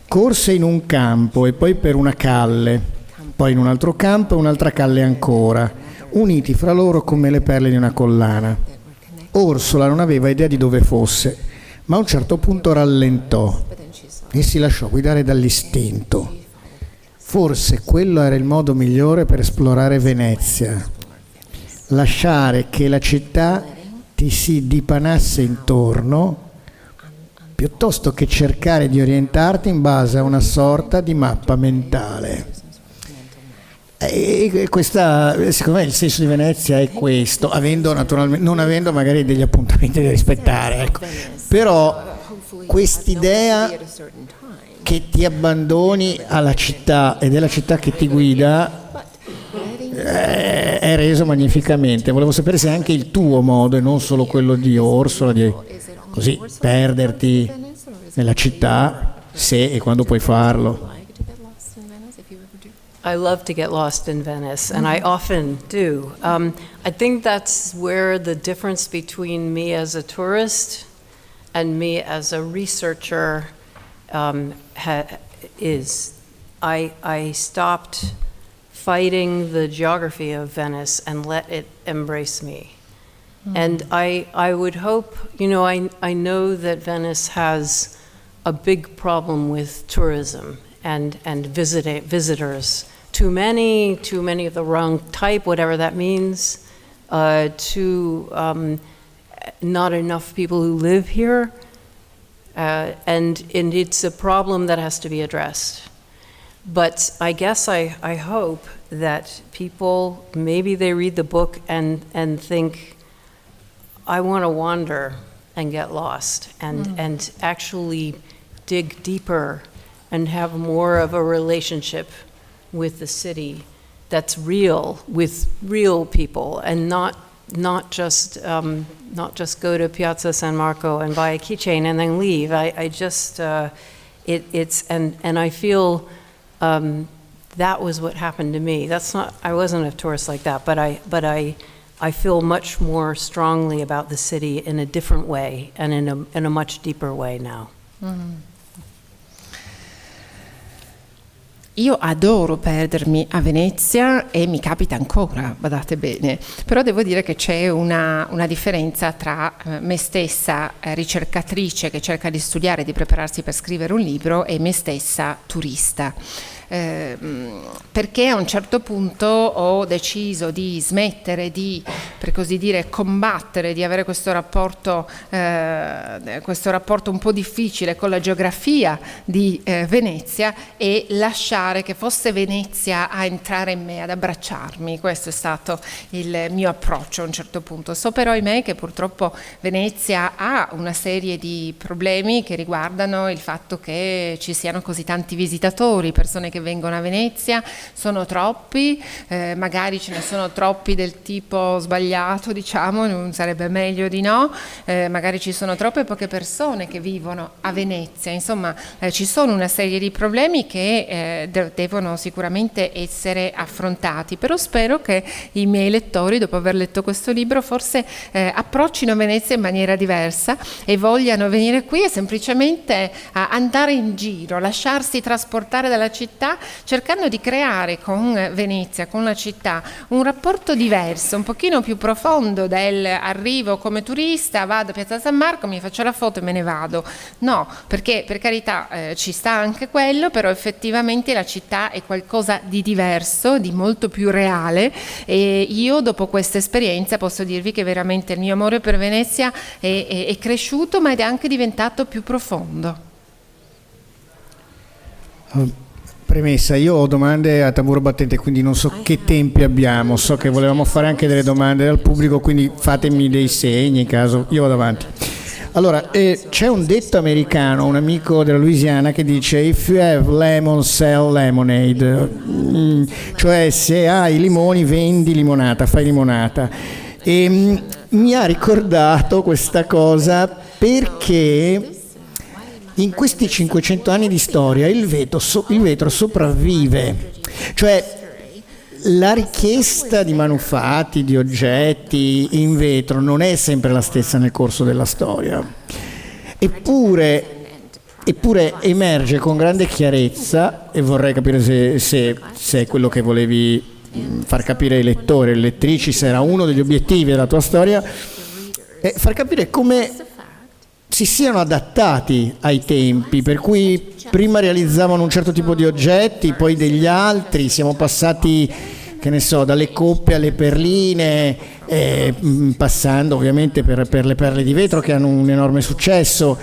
corse in un campo e poi per una calle, poi in un altro campo e un'altra calle ancora, uniti fra loro come le perle di una collana. Orsola non aveva idea di dove fosse, ma a un certo punto rallentò e si lasciò guidare dall'istinto. Forse quello era il modo migliore per esplorare Venezia: lasciare che la città ti si dipanasse intorno, piuttosto che cercare di orientarti in base a una sorta di mappa mentale. E questa, secondo me, il senso di Venezia è questo, non avendo magari degli appuntamenti da rispettare, ecco. Però quest'idea che ti abbandoni alla città ed è la città che ti guida è reso magnificamente. Volevo sapere se è anche il tuo modo e non solo quello di Orsola, di così perderti nella città, se e quando puoi farlo. I love to get lost in Venice, and I often do. I think that's where the difference between me as a tourist and me as a researcher is. I stopped fighting the geography of Venice and let it embrace me. And I would hope, I know that Venice has a big problem with tourism and visitors. Too many of the wrong type, whatever that means. Not enough people who live here, and it's a problem that has to be addressed. But I guess I hope that people, maybe they read the book and think, I want to wander and get lost and actually dig deeper and have more of a relationship with the city that's real, with real people, and not just go to Piazza San Marco and buy a keychain and then leave. I feel that was what happened to me. I wasn't a tourist like that, but I feel much more strongly about the city in a different way and in a much deeper way now. Io adoro perdermi a Venezia e mi capita ancora, badate bene, però devo dire che c'è una differenza tra me stessa ricercatrice che cerca di studiare e di prepararsi per scrivere un libro e me stessa turista. Perché a un certo punto ho deciso di smettere di, per così dire, combattere, di avere questo rapporto un po' difficile con la geografia di Venezia e lasciare che fosse Venezia a entrare in me, ad abbracciarmi. Questo è stato il mio approccio a un certo punto. So però, ahimè, che purtroppo Venezia ha una serie di problemi che riguardano il fatto che ci siano così tanti visitatori, persone che vengono a Venezia, sono troppi, magari ce ne sono troppi del tipo sbagliato, diciamo, non sarebbe meglio di no, magari ci sono troppe poche persone che vivono a Venezia, insomma ci sono una serie di problemi che devono sicuramente essere affrontati, però spero che i miei lettori, dopo aver letto questo libro, forse approccino Venezia in maniera diversa e vogliano venire qui e semplicemente andare in giro, lasciarsi trasportare dalla città, cercando di creare con Venezia, con la città, un rapporto diverso, un pochino più profondo del arrivo come turista, vado a Piazza San Marco, mi faccio la foto e me ne vado. No, perché per carità ci sta anche quello, però effettivamente la città è qualcosa di diverso, di molto più reale, e io dopo questa esperienza posso dirvi che veramente il mio amore per Venezia è cresciuto, ma è anche diventato più profondo. Premessa, io ho domande a tamburo battente, quindi non so che tempi abbiamo, so che volevamo fare anche delle domande dal pubblico, quindi fatemi dei segni in caso, io vado avanti. Allora, c'è un detto americano, un amico della Louisiana che dice if you have lemon sell lemonade, cioè se hai limoni vendi limonata, fai limonata. E mi ha ricordato questa cosa perché in questi 500 anni di storia il vetro sopravvive, cioè la richiesta di manufatti, di oggetti in vetro non è sempre la stessa nel corso della storia, eppure emerge con grande chiarezza, e vorrei capire se è quello che volevi far capire ai lettori e alle lettrici, se era uno degli obiettivi della tua storia, far capire come si siano adattati ai tempi, per cui prima realizzavano un certo tipo di oggetti, poi degli altri, siamo passati, che ne so, dalle coppe alle perline, passando ovviamente per le perle di vetro che hanno un enorme successo.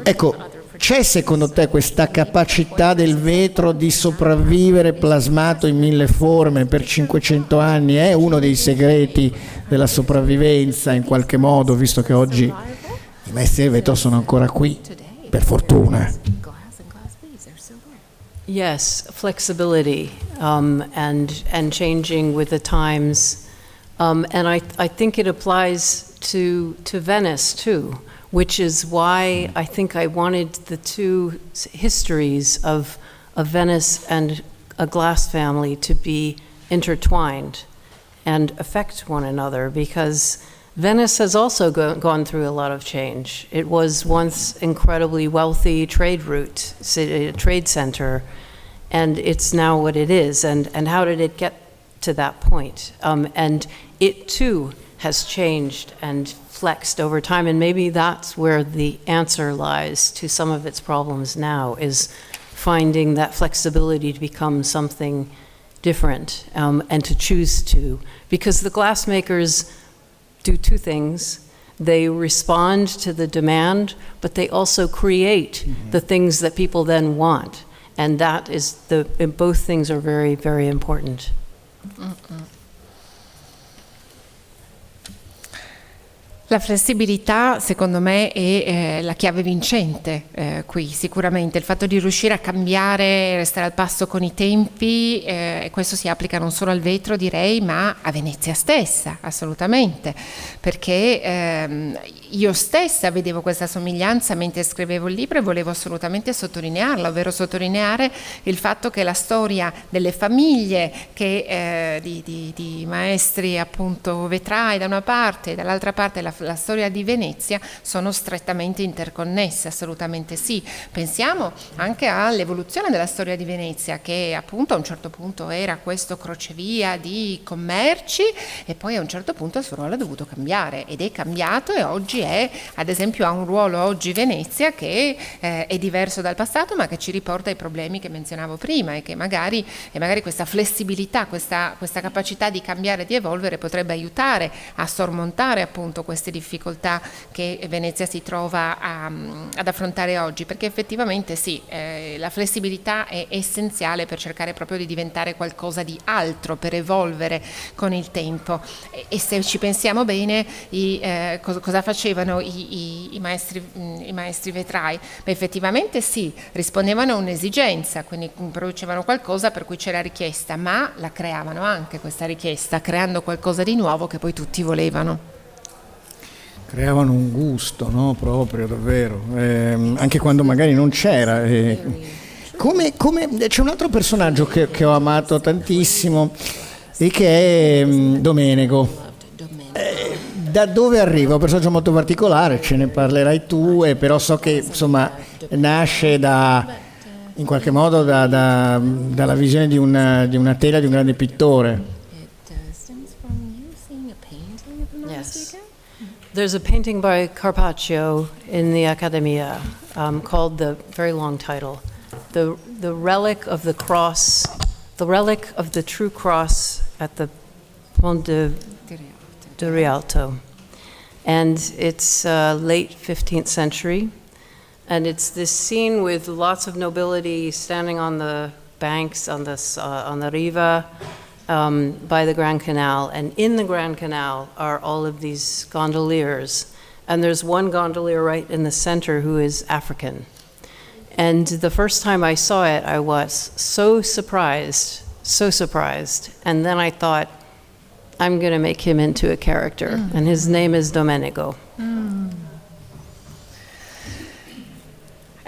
Ecco, c'è secondo te questa capacità del vetro di sopravvivere plasmato in 1000 forme per 500 anni? È uno dei segreti della sopravvivenza in qualche modo, visto che oggi i maestri del vetro sono ancora qui, per fortuna. Yes, flexibility and changing with the times, and I think it applies to Venice too, which is why I think I wanted the two histories of Venice and a glass family to be intertwined and affect one another, because Venice has also gone through a lot of change. It was once incredibly wealthy trade route, trade center, and it's now what it is. And how did it get to that point? And it too has changed and flexed over time, and maybe that's where the answer lies to some of its problems now, is finding that flexibility to become something different, and to choose to. Because the glassmakers do two things. They respond to the demand, but they also create the things that people then want. And that is both things are very, very important. La flessibilità, secondo me, è la chiave vincente qui, sicuramente. Il fatto di riuscire a cambiare, restare al passo con i tempi, e questo si applica non solo al vetro, direi, ma a Venezia stessa, assolutamente. Perché io stessa vedevo questa somiglianza mentre scrivevo il libro e volevo assolutamente sottolinearla, ovvero sottolineare il fatto che la storia delle famiglie di maestri appunto vetrai da una parte e dall'altra parte la storia di Venezia sono strettamente interconnesse, assolutamente sì. Pensiamo anche all'evoluzione della storia di Venezia, che appunto a un certo punto era questo crocevia di commerci e poi a un certo punto il suo ruolo ha dovuto cambiare ed è cambiato e oggi ad esempio ha un ruolo oggi Venezia che è diverso dal passato, ma che ci riporta ai problemi che menzionavo prima e magari questa flessibilità, questa capacità di cambiare e di evolvere potrebbe aiutare a sormontare appunto queste difficoltà che Venezia si trova ad affrontare oggi, perché effettivamente sì, la flessibilità è essenziale per cercare proprio di diventare qualcosa di altro, per evolvere con il tempo. E se ci pensiamo bene, cosa facevano i maestri vetrai? Beh, effettivamente sì, rispondevano a un'esigenza, quindi producevano qualcosa per cui c'era richiesta, ma la creavano anche questa richiesta, creando qualcosa di nuovo che poi tutti volevano. Creavano un gusto, no? Proprio, davvero, anche quando magari non c'era. C'è un altro personaggio che ho amato tantissimo e che è Domenico. Da dove arriva? Un personaggio molto particolare, ce ne parlerai tu, però so che insomma nasce in qualche modo dalla visione di una tela di un grande pittore. Yes. There's a painting by Carpaccio in the Accademia called the very long title, the relic of the cross, the relic of the true cross at the Ponte di Rialto. And it's late 15th century. And it's this scene with lots of nobility standing on the banks, on the riva, by the Grand Canal, and in the Grand Canal are all of these gondoliers, and there's one gondolier right in the center who is African. And the first time I saw it, I was so surprised, and then I thought, I'm going to make him into a character, and his name is Domenico.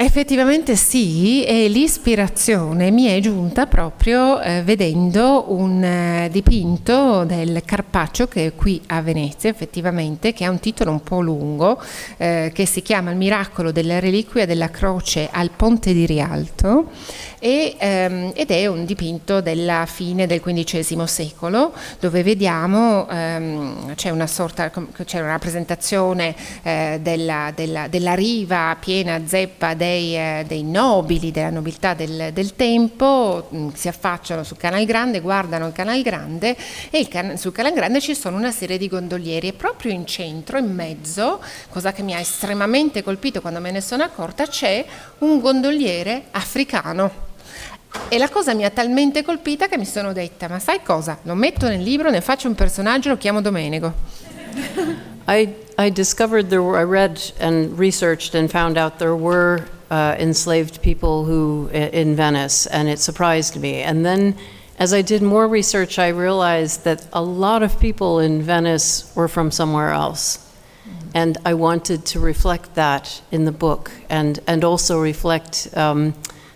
Effettivamente sì, e l'ispirazione mi è giunta proprio vedendo un dipinto del Carpaccio che è qui a Venezia, effettivamente, che ha un titolo un po' lungo, che si chiama Il miracolo della reliquia della croce al Ponte di Rialto, ed è un dipinto della fine del XV secolo, dove vediamo c'è una rappresentazione della riva piena zeppa dei nobili, della nobiltà del tempo, si affacciano sul Canal Grande, guardano il Canal Grande e sul Canal Grande ci sono una serie di gondolieri e proprio in centro, in mezzo, cosa che mi ha estremamente colpito quando me ne sono accorta, c'è un gondoliere africano. E la cosa mi ha talmente colpita che mi sono detta, ma sai cosa? Lo metto nel libro, ne faccio un personaggio, lo chiamo Domenico. I discovered I read and researched and found out there were enslaved people in Venice, and it surprised me. And then as I did more research, I realized that a lot of people in Venice were from somewhere else. And I wanted to reflect that in the book, and also reflect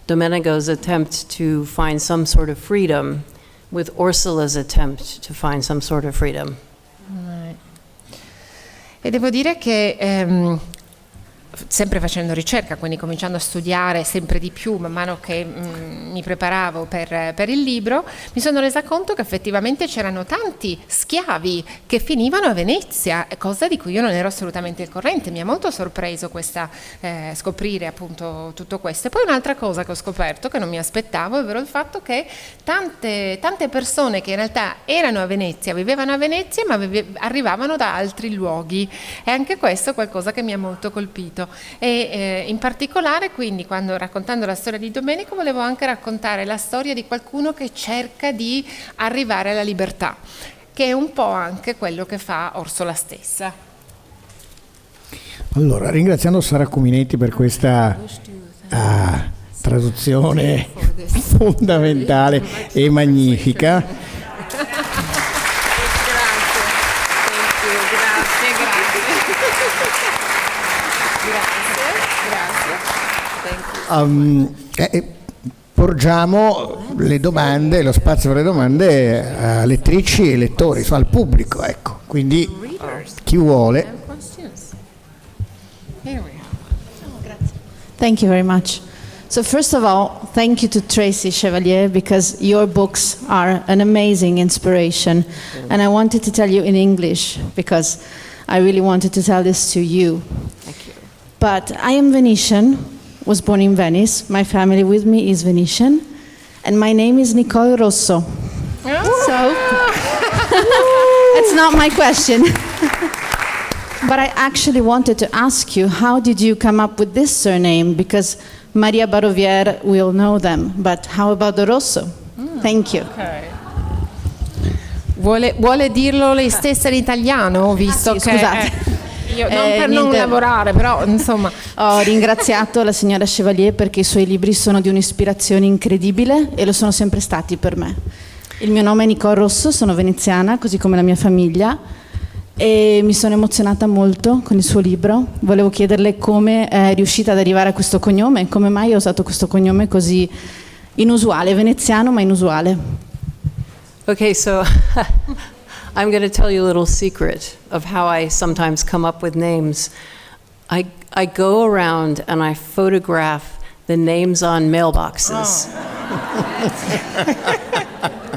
Domenico's attempt to find some sort of freedom with Ursula's attempt to find some sort of freedom. E devo dire che sempre facendo ricerca, quindi cominciando a studiare sempre di più man mano che mi preparavo per il libro, mi sono resa conto che effettivamente c'erano tanti schiavi che finivano a Venezia, cosa di cui io non ero assolutamente al corrente. Mi ha molto sorpreso scoprire appunto tutto questo. E poi un'altra cosa che ho scoperto che non mi aspettavo, ovvero il fatto che tante persone che in realtà erano a Venezia, vivevano a Venezia, ma arrivavano da altri luoghi, e anche questo è qualcosa che mi ha molto colpito. molto. E in particolare, quindi, quando raccontando la storia di Domenico, volevo anche raccontare la storia di qualcuno che cerca di arrivare alla libertà, che è un po' anche quello che fa Orsola stessa. Allora, ringraziando Sara Cuminetti per questa traduzione fondamentale e magnifica. Porgiamo le domande, lo spazio per le domande a lettrici e lettori, al pubblico, ecco. Quindi chi vuole. Thank you very much. So first of all, thank you to Tracy Chevalier, because your books are an amazing inspiration. And I wanted to tell you in English because I really wanted to tell this to you. Thank you. But I am Venetian, was born in Venice. My family with me is Venetian. And my name is Nicole Rosso. So, it's not my question. But I actually wanted to ask you, how did you come up with this surname? Because Maria Barovier, we all know them, but how about the Rosso? Thank you. Okay. Vuole dirlo lei stessa in italiano, visto sì, che... scusate. Io, non per non lavorare, però insomma... Ho ringraziato la signora Chevalier perché i suoi libri sono di un'ispirazione incredibile e lo sono sempre stati per me. Il mio nome è Nicole Rosso, sono veneziana, così come la mia famiglia, e mi sono emozionata molto con il suo libro. Volevo chiederle come è riuscita ad arrivare a questo cognome, come mai ha usato questo cognome così inusuale, veneziano ma inusuale. Okay, so I'm going to tell you a little secret of how I sometimes come up with names. I go around and I photograph the names on mailboxes.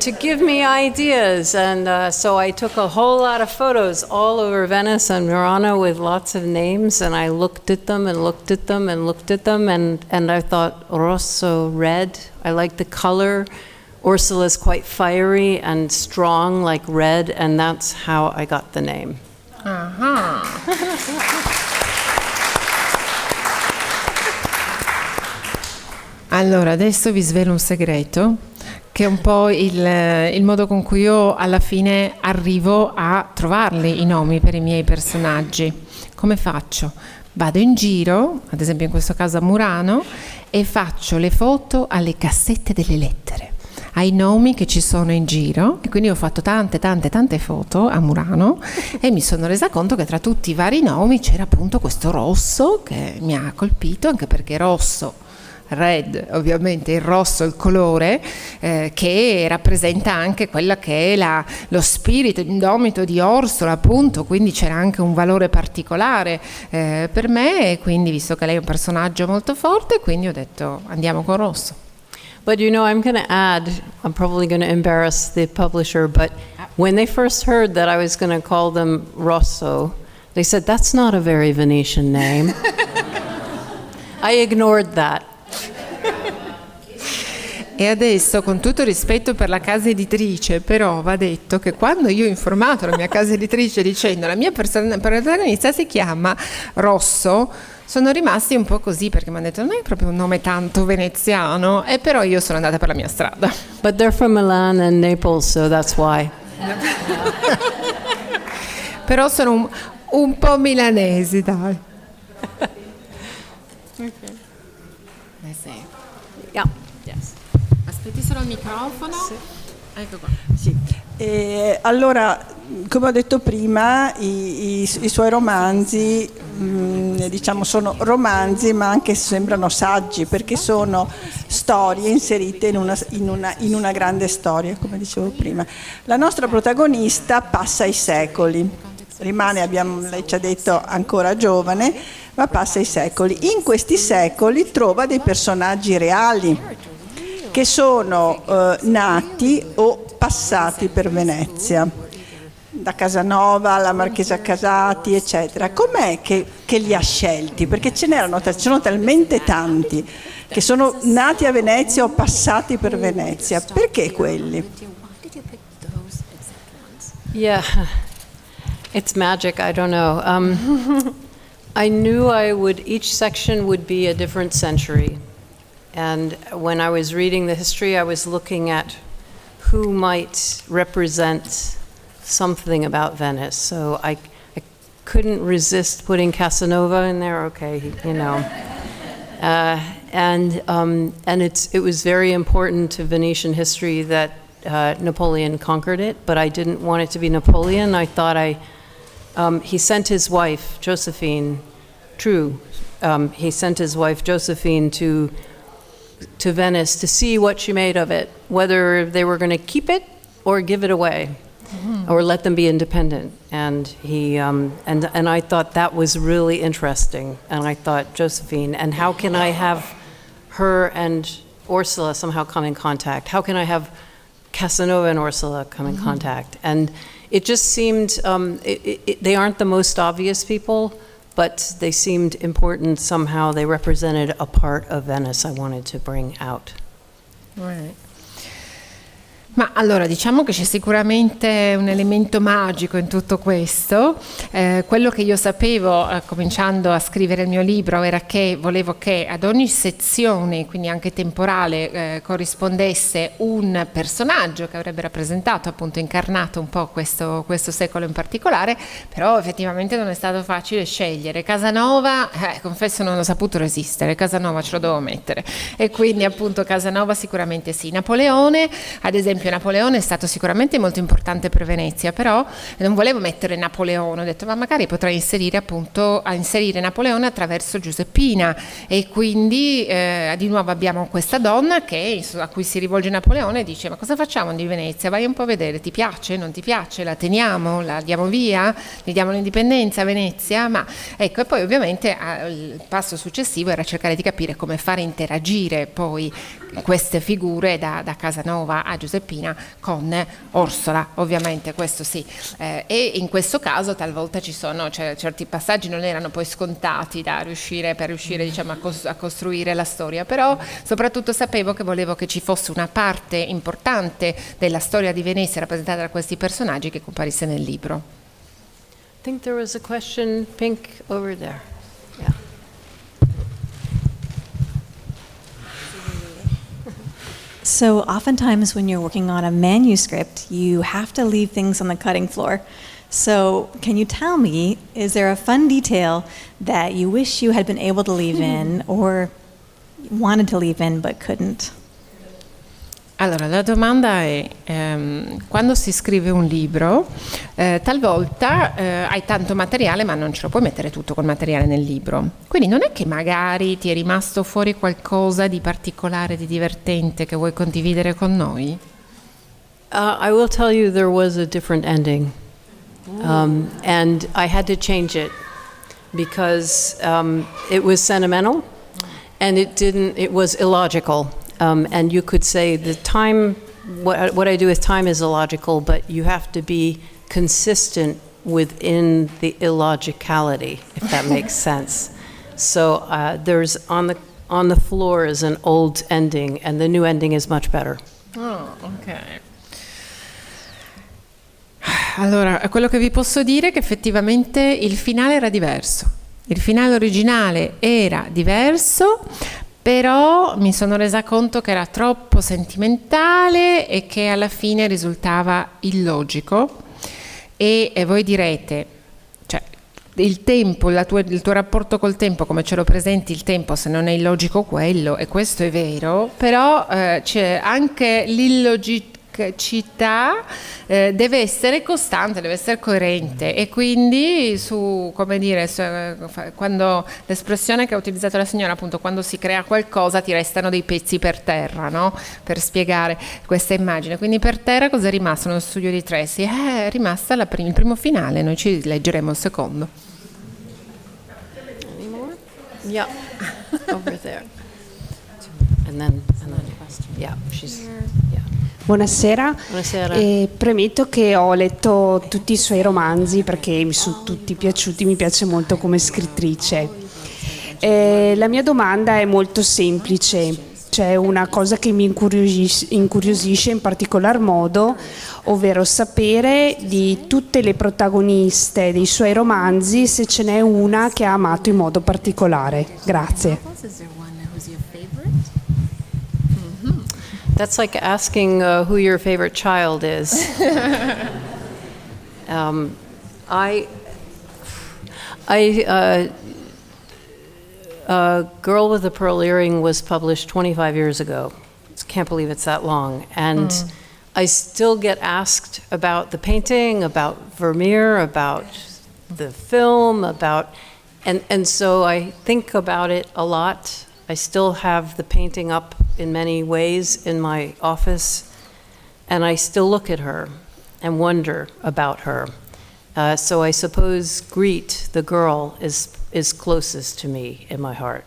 To give me ideas, and so I took a whole lot of photos all over Venice and Murano with lots of names, and I looked at them and looked at them and looked at them, and I thought Rosso, red, I like the color. Ursula's quite fiery and strong like red, and that's how I got the name. Allora, adesso vi svelo un segreto, che è un po' il modo con cui io alla fine arrivo a trovarli i nomi per i miei personaggi. Come faccio? Vado in giro, ad esempio in questo caso a Murano, e faccio le foto alle cassette delle lettere, ai nomi che ci sono in giro, e quindi ho fatto tante foto a Murano e mi sono resa conto che tra tutti i vari nomi c'era appunto questo Rosso che mi ha colpito, anche perché rosso, red, ovviamente il rosso, il colore che rappresenta anche quella che è lo spirito indomito di Orsola, appunto, quindi c'era anche un valore particolare per me, e quindi visto che lei è un personaggio molto forte, quindi ho detto andiamo con Rosso. But you know, I'm going to add, I'm probably going to embarrass the publisher, but when they first heard that I was going to call them Rosso, they said, that's not a very Venetian name. I ignored that. E adesso, con tutto rispetto per la casa editrice, però va detto che quando io ho informato la mia casa editrice dicendo la mia protagonista si chiama Rosso, sono rimasti un po' così, perché mi hanno detto non è proprio un nome tanto veneziano, e però io sono andata per la mia strada. But they're from Milan and Naples, so that's why. Però sono un po' milanesi, dai. Yeah. Yes. Aspetti solo il microfono. Sì. Ecco qua. Sì. Allora, come ho detto prima, i suoi romanzi, diciamo, sono romanzi, ma anche sembrano saggi, perché sono storie inserite in una grande storia, come dicevo prima. La nostra protagonista passa i secoli, rimane, lei ci ha detto, ancora giovane, ma passa i secoli. In questi secoli trova dei personaggi reali che sono nati o passati per Venezia, da Casanova alla Marchesa Casati, eccetera. Com'è che li ha scelti? Perché ce sono talmente tanti che sono nati a Venezia o passati per Venezia. Perché quelli? Yeah, it's magic, I don't know. I knew each section would be a different century. And when I was reading the history, I was looking at who might represent something about Venice. So I couldn't resist putting Casanova in there. Okay, you know. And it was very important to Venetian history that Napoleon conquered it, but I didn't want it to be Napoleon. I thought he sent his wife, Josephine, he sent his wife, Josephine, to Venice to see what she made of it, whether they were going to keep it or give it away, or let them be independent. And and I thought that was really interesting. And I thought, Josephine, and how can I have her and Ursula somehow come in contact? How can I have Casanova and Ursula come in contact? And it just seemed, they aren't the most obvious people, but they seemed important somehow. They represented a part of Venice I wanted to bring out. Right. Ma allora diciamo che c'è sicuramente un elemento magico in tutto questo. Quello che io sapevo cominciando a scrivere il mio libro era che volevo che ad ogni sezione, quindi anche temporale, corrispondesse un personaggio che avrebbe rappresentato, appunto incarnato un po' questo secolo in particolare, però effettivamente non è stato facile scegliere. Casanova, confesso non ho saputo resistere, Casanova ce lo devo mettere, e quindi appunto Casanova sicuramente sì. Napoleone, ad esempio, Napoleone è stato sicuramente molto importante per Venezia, però non volevo mettere Napoleone, ho detto ma magari potrei inserire Napoleone attraverso Giuseppina, e quindi di nuovo abbiamo questa donna a cui si rivolge Napoleone e dice: ma cosa facciamo di Venezia? Vai un po' a vedere, ti piace, non ti piace, la teniamo, la diamo via, gli diamo l'indipendenza a Venezia? Ma ecco, e poi ovviamente il passo successivo era cercare di capire come fare interagire poi queste figure da Casanova a Giuseppina con Orsola, ovviamente, questo sì, e in questo caso talvolta certi passaggi non erano poi scontati per riuscire diciamo a costruire la storia, però soprattutto sapevo che volevo che ci fosse una parte importante della storia di Venezia rappresentata da questi personaggi che comparisse nel libro. I think there was a question, Pink, over there. Yeah. So oftentimes when you're working on a manuscript, you have to leave things on the cutting floor. So can you tell me, is there a fun detail that you wish you had been able to leave in or wanted to leave in but couldn't? Allora, la domanda è, quando si scrive un libro, talvolta hai tanto materiale ma non ce lo puoi mettere tutto col materiale nel libro. Quindi non è che magari ti è rimasto fuori qualcosa di particolare, di divertente che vuoi condividere con noi? I will tell you there was a different ending. And I had to change it because it was sentimental and it was illogical. And you could say the time, what I do with time is illogical, but you have to be consistent within the illogicality, if that makes sense. So there's on the floor is an old ending, and the new ending is much better. Oh, ok. Allora, quello che vi posso dire è che effettivamente il finale era diverso. Il finale originale era diverso, però mi sono resa conto che era troppo sentimentale e che alla fine risultava illogico. E voi direte, cioè, il tempo, il tuo rapporto col tempo, come ce lo presenti il tempo, se non è illogico quello, e questo è vero, però c'è anche l'illogicità, deve essere costante, deve essere coerente, e quindi quando l'espressione che ha utilizzato la signora, appunto, quando si crea qualcosa ti restano dei pezzi per terra, no? Per spiegare questa immagine. Quindi per terra cosa è rimasto nello studio di Tracy? È rimasta il primo finale, noi ci leggeremo il secondo. Yeah, over there. And then yeah, she's yeah. Buonasera. Buonasera. Premetto che ho letto tutti i suoi romanzi perché mi sono tutti piaciuti, mi piace molto come scrittrice. La mia domanda è molto semplice, c'è una cosa che mi incuriosisce in particolar modo, ovvero sapere di tutte le protagoniste dei suoi romanzi se ce n'è una che ha amato in modo particolare. Grazie. That's like asking who your favorite child is. Girl with a Pearl Earring was published 25 years ago. Can't believe it's that long. And I still get asked about the painting, about Vermeer, about the film, and so I think about it a lot. I still have the painting up in many ways in my office, and I still look at her and wonder about her. So I suppose Greet, the girl, is closest to me in my heart.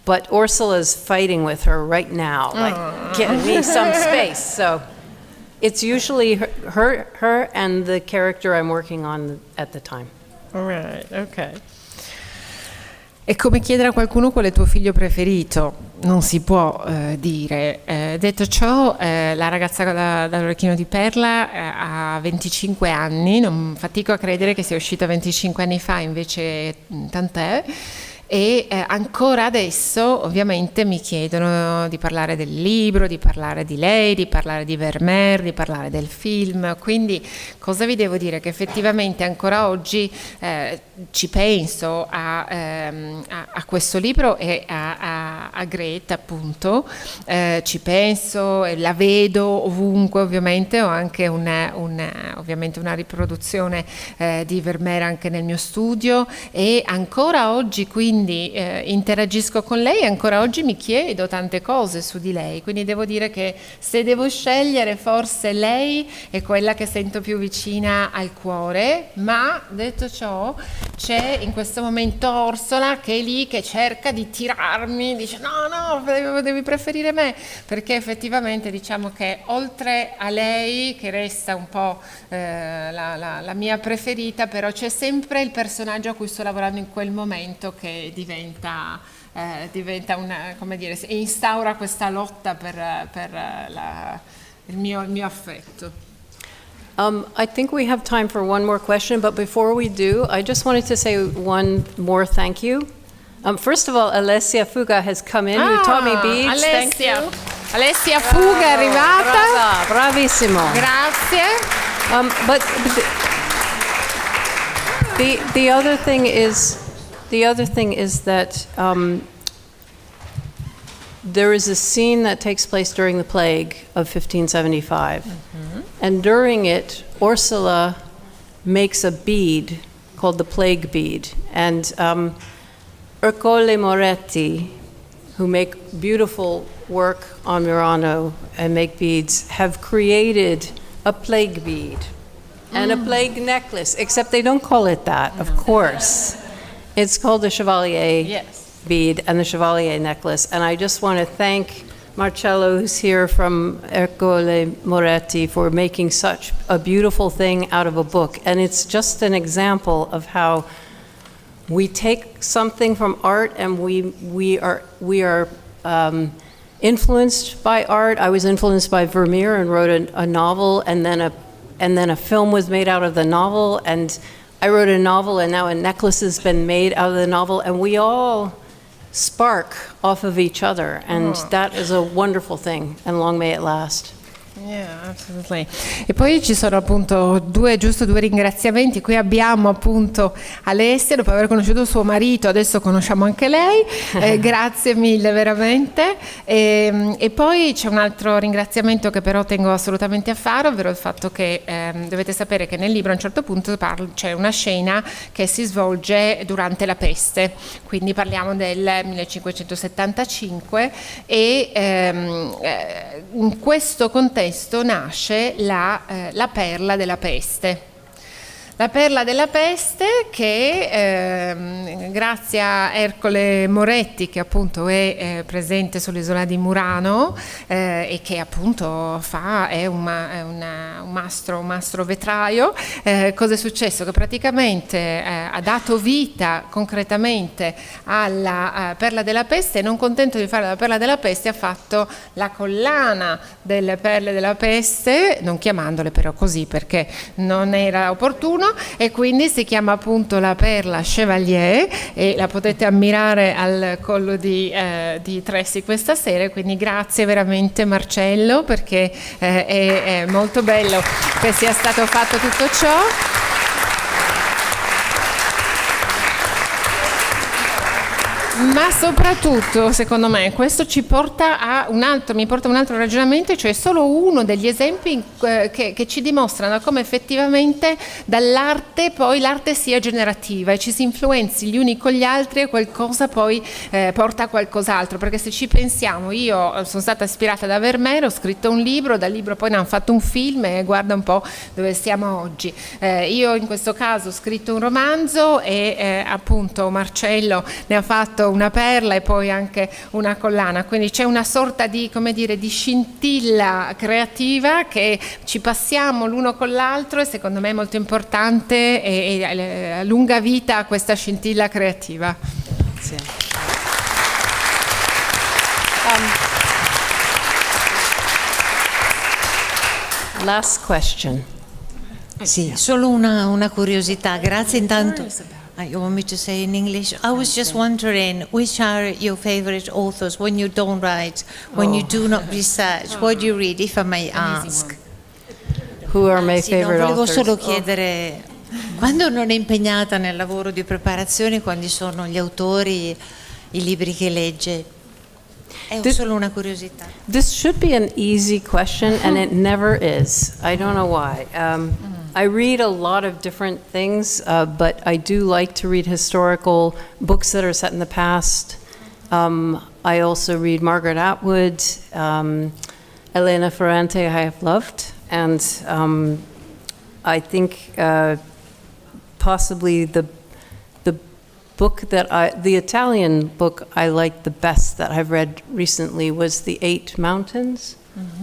But Ursula's fighting with her right now, like getting me some space. So it's usually her and the character I'm working on at the time. All right, okay. È come chiedere a qualcuno qual è il tuo figlio preferito, non si può dire. Detto ciò, la ragazza dall'orecchino di perla ha 25 anni, non fatico a credere che sia uscita 25 anni fa, invece tant'è. E ancora adesso ovviamente mi chiedono di parlare del libro, di parlare di lei, di parlare di Vermeer, di parlare del film. Quindi cosa vi devo dire? Che effettivamente ancora oggi ci penso a questo libro e a Grete, appunto. Ci penso e la vedo ovunque. Ovviamente ho anche ovviamente una riproduzione di Vermeer anche nel mio studio, e ancora oggi quindi interagisco con lei, e ancora oggi mi chiedo tante cose su di lei, quindi devo dire che se devo scegliere forse lei è quella che sento più vicina al cuore. Ma detto ciò, c'è in questo momento Orsola che è lì, che cerca di tirarmi, dice no, devi preferire me, perché effettivamente diciamo che oltre a lei, che resta un po' la mia preferita, però c'è sempre il personaggio a cui sto lavorando in quel momento che diventa una, come dire, instaura questa lotta per il mio affetto. I think we have time for one more question, but before we do, I just wanted to say one more thank you. First of all, Alessia Fuga has come in, who taught me beads. Thank you. Alessia Fuga è arrivata. Bravissimo. Grazie. But the other thing is that there is a scene that takes place during the plague of 1575, and during it, Ursula makes a bead called the plague bead, and Ercole Moretti, who make beautiful work on Murano and make beads, have created a plague bead and a plague necklace, except they don't call it that, of course. It's called the Chevalier bead and the Chevalier necklace. And I just want to thank Marcello, who's here from Ercole Moretti, for making such a beautiful thing out of a book. And it's just an example of how we take something from art and we are influenced by art. I was influenced by Vermeer and wrote a novel, and then a film was made out of the novel, and I wrote a novel, and now a necklace has been made out of the novel, and we all spark off of each other, and that is a wonderful thing, and long may it last. Yeah, absolutely. E poi ci sono appunto due ringraziamenti. Qui abbiamo appunto Alessia, dopo aver conosciuto suo marito, adesso conosciamo anche lei. Grazie mille veramente. E poi c'è un altro ringraziamento che però tengo assolutamente a fare, ovvero il fatto che dovete sapere che nel libro a un certo punto c'è una scena che si svolge durante la peste, quindi parliamo del 1575, e in questo contesto nasce la perla della peste. La perla della peste che grazie a Ercole Moretti che appunto è presente sull'isola di Murano e che appunto è un mastro vetraio. Cosa è successo? Che praticamente ha dato vita concretamente alla Perla della Peste e non contento di fare la Perla della Peste ha fatto la collana delle Perle della Peste, non chiamandole però così perché non era opportuno, e quindi si chiama appunto la Perla Chevalier e la potete ammirare al collo di Tressi questa sera, quindi grazie veramente Marcello perché è molto bello che sia stato fatto tutto ciò. Ma soprattutto, secondo me, questo mi porta a un altro ragionamento, cioè solo uno degli esempi che ci dimostrano come effettivamente dall'arte poi l'arte sia generativa e ci si influenzi gli uni con gli altri e qualcosa poi porta a qualcos'altro, perché se ci pensiamo, io sono stata ispirata da Vermeer, ho scritto un libro, dal libro poi ne hanno fatto un film e guarda un po' dove siamo oggi. Io in questo caso ho scritto un romanzo e appunto Marcello ne ha fatto una perla e poi anche una collana, quindi c'è una sorta di, come dire, di scintilla creativa che ci passiamo l'uno con l'altro e secondo me è molto importante e lunga vita a questa scintilla creativa. Grazie. Last question. Sì, solo una curiosità. Grazie intanto. You want me to say in English? I was just wondering, which are your favorite authors when you don't write, when you do not research? What do you read, if I may ask? Who are my favorite volevo authors? solo chiedere, quando non è impegnata nel lavoro di preparazione, quali sono gli autori, i libri che legge? È solo una curiosità. This should be an easy question, and it never is. I don't know why. I read a lot of different things, but I do like to read historical books that are set in the past. I also read Margaret Atwood, Elena Ferrante I have loved, and I think possibly the book the Italian book I liked the best that I've read recently was The Eight Mountains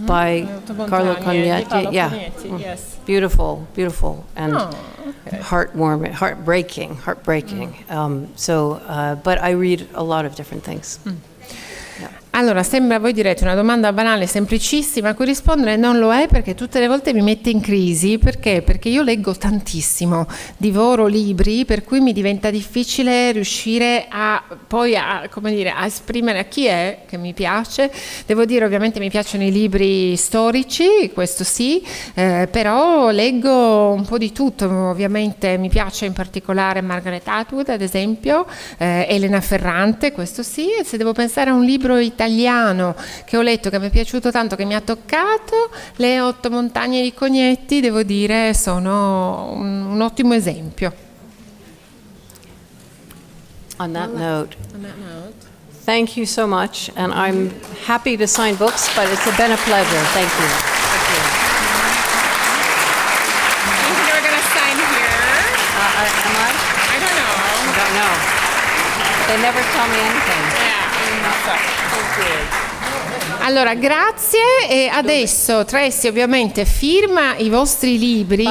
by Carlo Cognetti. Yeah, yes. Beautiful, and heartwarming, heartbreaking. But I read a lot of different things. Allora, sembra, voi direte, una domanda banale, semplicissima, a cui rispondere non lo è, perché tutte le volte mi mette in crisi. Perché? Perché io leggo tantissimo, divoro libri, per cui mi diventa difficile riuscire a esprimere a chi è che mi piace. Devo dire, ovviamente mi piacciono i libri storici, questo sì, però leggo un po' di tutto. Ovviamente mi piace in particolare Margaret Atwood, ad esempio, Elena Ferrante, questo sì, e se devo pensare a un libro italiano che ho letto, che mi è piaciuto tanto, che mi ha toccato, Le 8 montagne di Cognetti, devo dire, sono un ottimo esempio. On that note, thank you so much, and I'm happy to sign books, but it's been a pleasure. Thank you. You're going to sign here? Am I? I don't know. I don't know. They never tell me anything. Allora, grazie, e adesso Tressi ovviamente firma i vostri libri,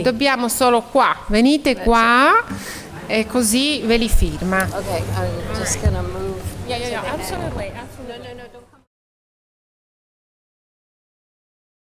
dobbiamo solo qua, venite qua e così ve li firma. Okay, I'm just gonna move. Yeah, absolutely. No, don't